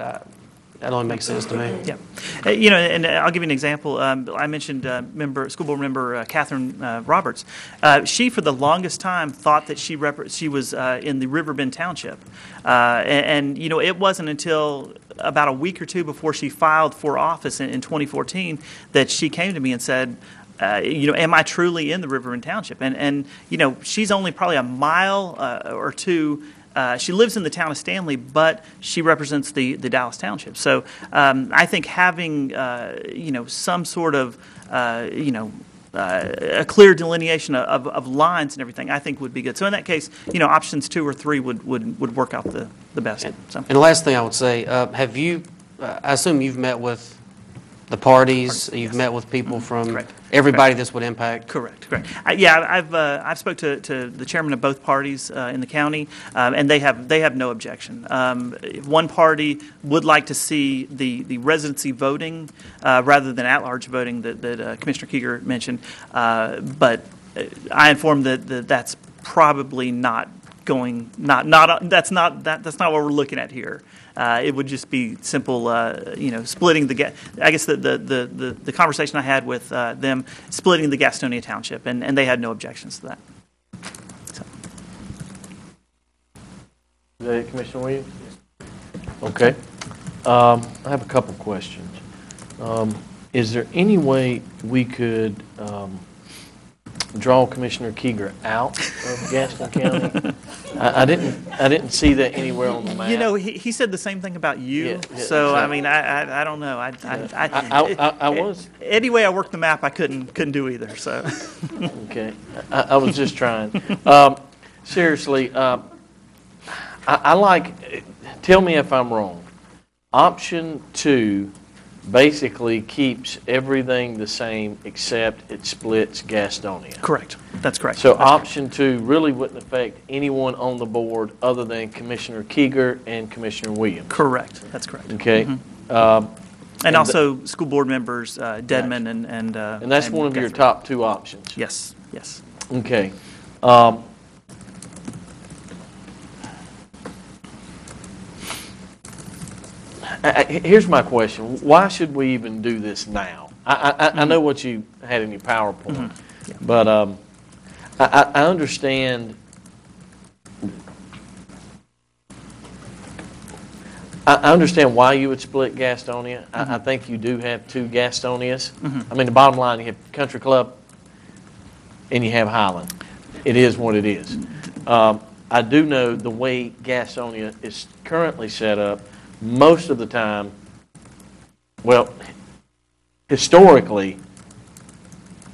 S5: that only makes sense to me.
S7: Yeah, and I'll give you an example. I mentioned school board member Catherine Roberts. She, for the longest time, thought that she was in the Riverbend Township, and it wasn't until about a week or two before she filed for office in 2014 that she came to me and said, am I truly in the Riverbend Township? And she's only probably a mile or two. She lives in the town of Stanley, but she represents the Dallas Township. So I think having some sort of a clear delineation of lines and everything, I think would be good. So in that case, options 2 or 3 would work out the best. So.
S5: And the last thing I would say, have you? I assume you've met with the parties. You've met with people from everybody this would impact.
S7: Correct. I've spoke to the chairman of both parties in the county, and they have no objection. One party would like to see the residency voting rather than at-large voting that Commissioner Keeger mentioned, but I informed that that's probably not going. That's not what we're looking at here. It would just be simple, splitting the. I guess the conversation I had with them, splitting the Gastonia Township, and they had no objections to that. So.
S1: Is that it, Commissioner Williams? Okay. I have a couple questions. Is there any way we could draw Commissioner Keeger out of Gaston County? I didn't see that anywhere on the map.
S7: He said the same thing about you. So I mean, I don't know.
S1: I was
S7: any way I worked the map, I couldn't do either. So
S1: okay, I was just trying. Seriously, I like. Tell me if I'm wrong. Option 2 basically keeps everything the same except it splits Gastonia.
S7: Correct. That's correct.
S1: So option 2 really wouldn't affect anyone on the board other than Commissioner Keeger and Commissioner Williams.
S7: Correct. That's correct.
S1: Okay.
S7: And also school board members Dedman and
S1: that's one of your top 2 options.
S7: Yes.
S1: Okay. Here's my question. Why should we even do this now? I know what you had in your PowerPoint, but I understand. I understand why you would split Gastonia. I think you do have 2 Gastonias. I mean, the bottom line, you have Country Club and you have Highland. It is what it is. I do know the way Gastonia is currently set up, most of the time, well, historically,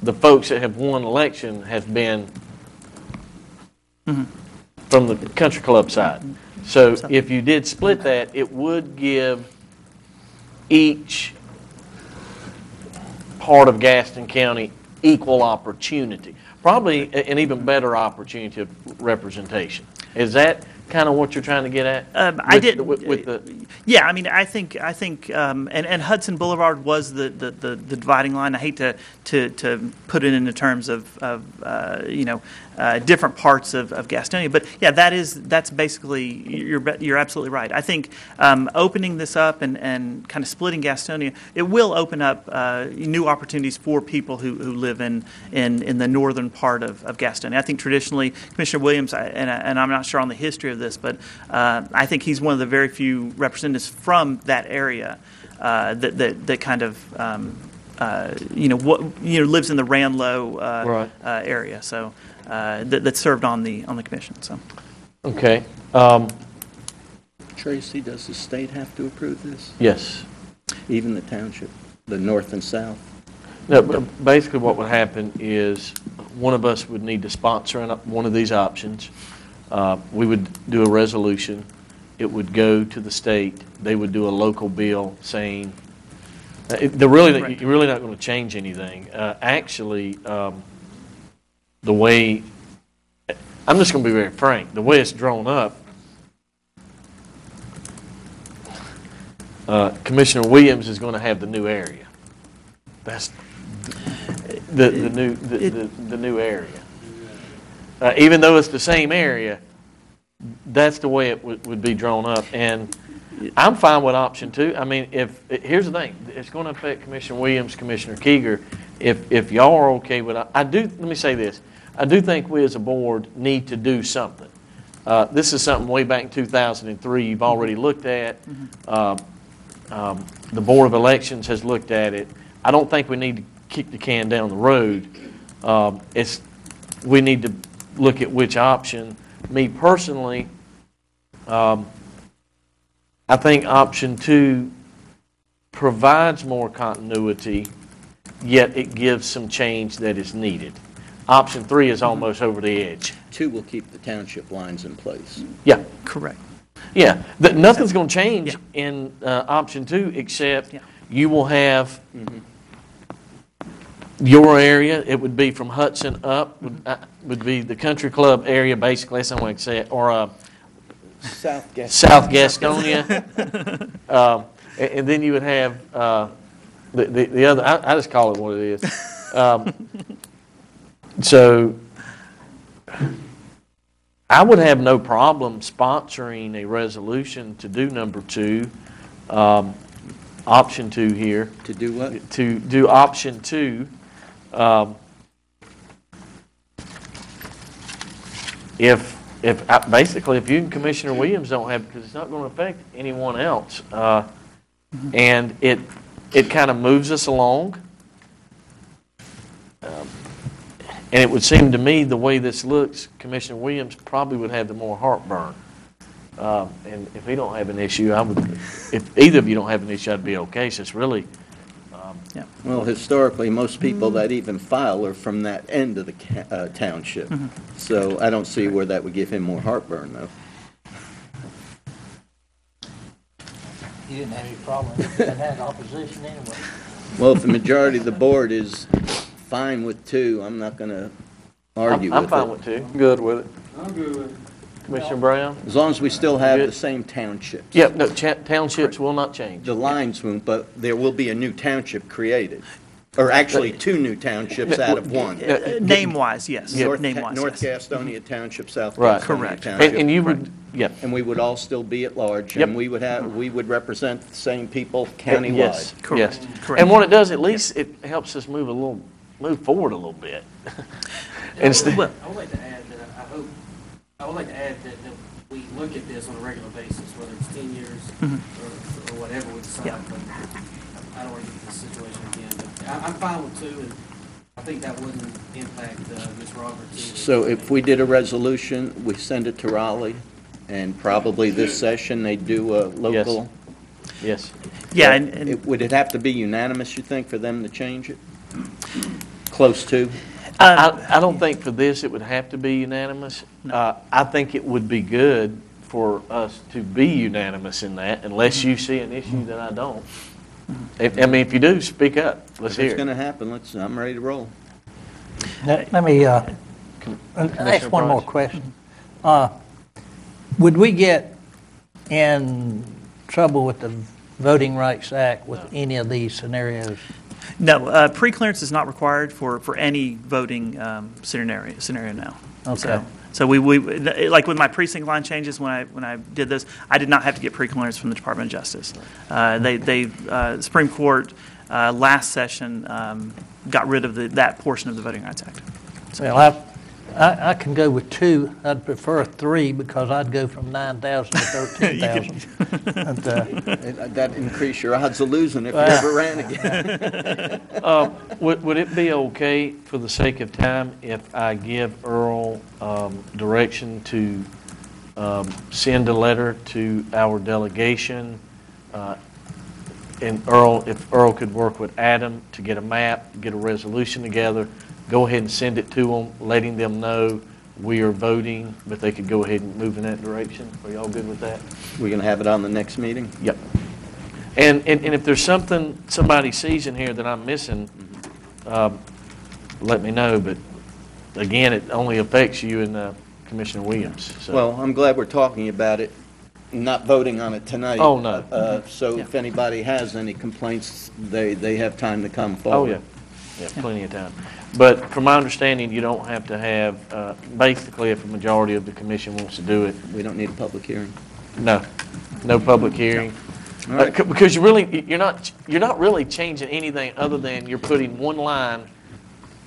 S1: the folks that have won election have been from the Country Club side. So if you did split that, it would give each part of Gaston County equal opportunity, probably an even better opportunity of representation. Is that kind of what you're trying to get at?
S7: Yeah, I mean, I think, and Hudson Boulevard was the dividing line. I hate to put it into terms of different parts of Gastonia, but yeah, that's basically you're absolutely right. I think opening this up and kind of splitting Gastonia, it will open up new opportunities for people who live in the northern part of Gastonia. I think traditionally, Commissioner Williams, and I'm not sure on the history of this, but I think he's one of the very few representatives from that area that kind of lives in the Ranlow area. So that served on the commission. So
S1: okay.
S6: Tracy, does the state have to approve this?
S1: Yes.
S19: even the township, the north and south?
S1: No, but basically what would happen is one of us would need to sponsor one of these options. We would do a resolution. It would go to the state. They would do a local bill saying, you're really not going to change anything. Actually, the way, I'm just going to be very frank, the way it's drawn up, Commissioner Williams is going to have the new area. That's the new area. Even though it's the same area, that's the way it would be drawn up. And I'm fine with option 2. I mean, here's the thing, it's going to affect Commissioner Williams, Commissioner Keeger. If y'all are okay with it, let me say this. I do think we as a board need to do something. This is something way back in 2003 you've already looked at. The Board of Elections has looked at it. I don't think we need to kick the can down the road. We need to look at which option. Me personally, I think option 2 provides more continuity, yet it gives some change that is needed. Option 3 is almost over the edge.
S19: 2 will keep the township lines in place.
S1: Yeah.
S7: Correct.
S1: Yeah. Nothing's going to change in option 2 except you will have your area. It would be from Hudson up, would be the country club area, basically. That's how I can say it. Or
S19: South
S1: Gastonia. And then you would have the other, I just call it what it is. So I would have no problem sponsoring a resolution to do number 2, option 2 here.
S19: To do what?
S1: To do option 2. Basically, if you and Commissioner Williams don't have, because it's not going to affect anyone else, and it kind of moves us along. And it would seem to me, the way this looks, Commissioner Williams probably would have the more heartburn. And if he don't have an issue, if either of you don't have an issue, I'd be okay. So it's really...
S19: Well, historically, most people that even file are from that end of the township. So I don't see where that would give him more heartburn, though.
S6: You didn't have any problem. You didn't have opposition anyway.
S19: Well, if the majority of the board is fine with 2, I'm not going to argue with it.
S1: I'm fine with 2.
S8: Good with it.
S10: I'm good with it.
S1: Commissioner Brown?
S19: As long as we still have the same townships.
S1: Yep, no, townships will not change.
S19: The lines won't, but there will be a new township created. Or actually 2 new townships out of 1.
S7: Name-wise, yes.
S19: North
S7: Name-wise, yes.
S19: Gastonia Township, South
S1: Right.
S19: Gastonia
S7: Correct.
S19: Township.
S1: And you would, yep.
S19: And we would all still be at large,
S1: Yep.
S19: and we would represent the same people countywide.
S1: Yes,
S7: Correct.
S1: yes.
S7: Correct.
S1: And what it does, at least it helps us move forward a little bit. Instead,
S5: I would like to add that I would like to add that we look at this on a regular basis, whether it's 10 years or whatever we decide. But I don't want to get to this situation again. But I'm fine with 2, and I think that wouldn't impact Ms. Roberts either.
S19: So if we did a resolution, we send it to Raleigh, and probably this session, they do a local.
S1: yes.
S7: Yeah, and
S19: Would it have to be unanimous, you think, for them to change it? Close to?
S1: I don't think for this it would have to be unanimous. I think it would be good for us to be unanimous in that, unless you see an issue that I don't. If you do, speak up. Let's hear
S19: If it's
S1: it.
S19: going to happen, I'm ready to roll.
S6: Let me ask one more
S1: Price.
S6: question. Would we get in trouble with the Voting Rights Act with any of these scenarios?
S7: no, pre-clearance is not required for any voting scenario now.
S6: Okay.
S7: So we like with my precinct line changes when I did this, I did not have to get pre-clearance from the Department of Justice. The Supreme Court last session got rid of that portion of the Voting Rights Act. So,
S6: Well, I can go with 2. I'd prefer 3 because I'd go from 9,000 to 13,000.
S19: That increase your odds of losing if you ever ran again.
S1: Would it be okay, for the sake of time, if I give Earl direction to send a letter to our delegation and Earl, if Earl could work with Adam to get a map, get a resolution together, go ahead and send it to them, letting them know we are voting, but they could go ahead and move in that direction. Are y'all good with that?
S19: We're going to have it on the next meeting?
S1: Yep. And if there's something somebody sees in here that I'm missing, let me know. But again, it only affects you and Commissioner Williams. So.
S19: Well, I'm glad we're talking about it, not voting on it tonight.
S1: Oh, no.
S19: So if anybody has any complaints, they have time to come forward.
S1: Oh, yeah. Yeah, plenty of time. But from my understanding, you don't have to have, basically, if a majority of the commission wants to do it.
S19: We don't need a public hearing?
S1: No. No public hearing.
S19: All right.
S1: Because you're not really changing anything other than you're putting one line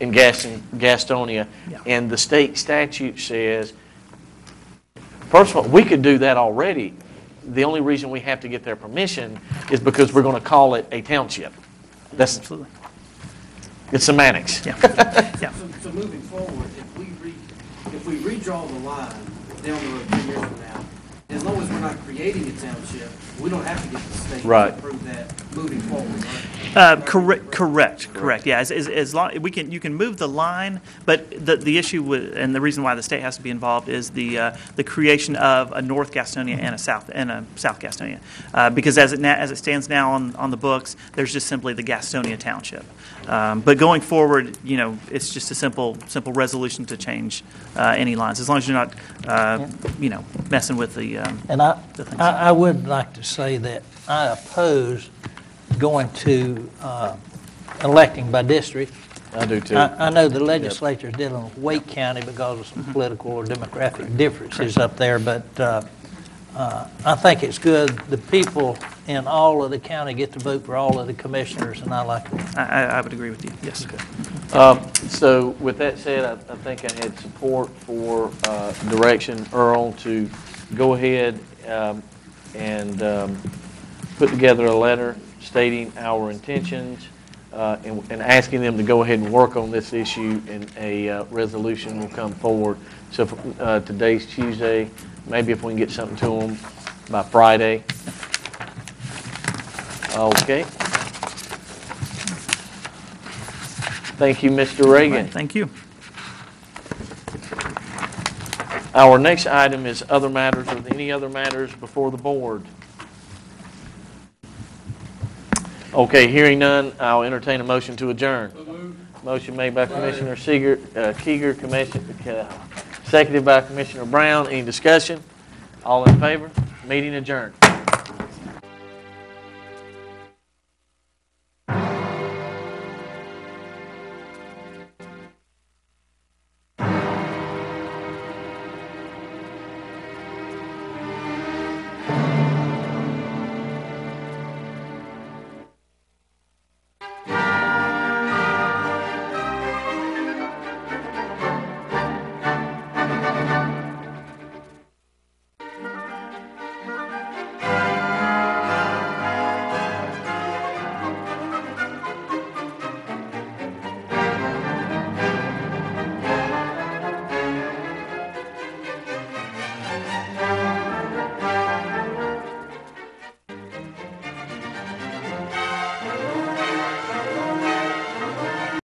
S1: in Gastonia, and the state statute says, first of all, we could do that already. The only reason we have to get their permission is because we're going to call it a township. That's
S7: absolutely.
S1: It's semantics.
S7: Yeah.
S5: Yeah. So moving forward, if we redraw the line down the road 10 years from now, as long as we're not creating a township, we don't have to get the state to approve that moving forward, right?
S7: Correct. Yeah, as long you can move the line, but the issue with, and the reason why the state has to be involved is the creation of a North Gastonia and a South Gastonia, because as it stands now on the books, there's just simply the Gastonia Township. But going forward, it's just a simple resolution to change any lines, as long as you're not messing with the
S6: And
S7: the things.
S6: I would like to say that I oppose going to electing by district.
S1: I do too.
S6: I know the legislature is dealing with Wake County because of some political or demographic differences up there, but I think it's good the people in all of the county get to vote for all of the commissioners, and I like it.
S7: I would agree with you, yes.
S1: Okay. So with that said, I think I had support for direction Earl to go ahead and put together a letter stating our intentions and asking them to go ahead and work on this issue, and a resolution will come forward. So if, today's Tuesday, maybe if we can get something to them by Friday. Okay. Thank you, Mr. Reagan.
S7: Right, thank you.
S1: Our next item is other matters. Are there any other matters before the board? Okay, hearing none, I'll entertain a motion to adjourn. Motion made by Commissioner Keeger, seconded by Commissioner Brown. Any discussion? All in favor? Meeting adjourned.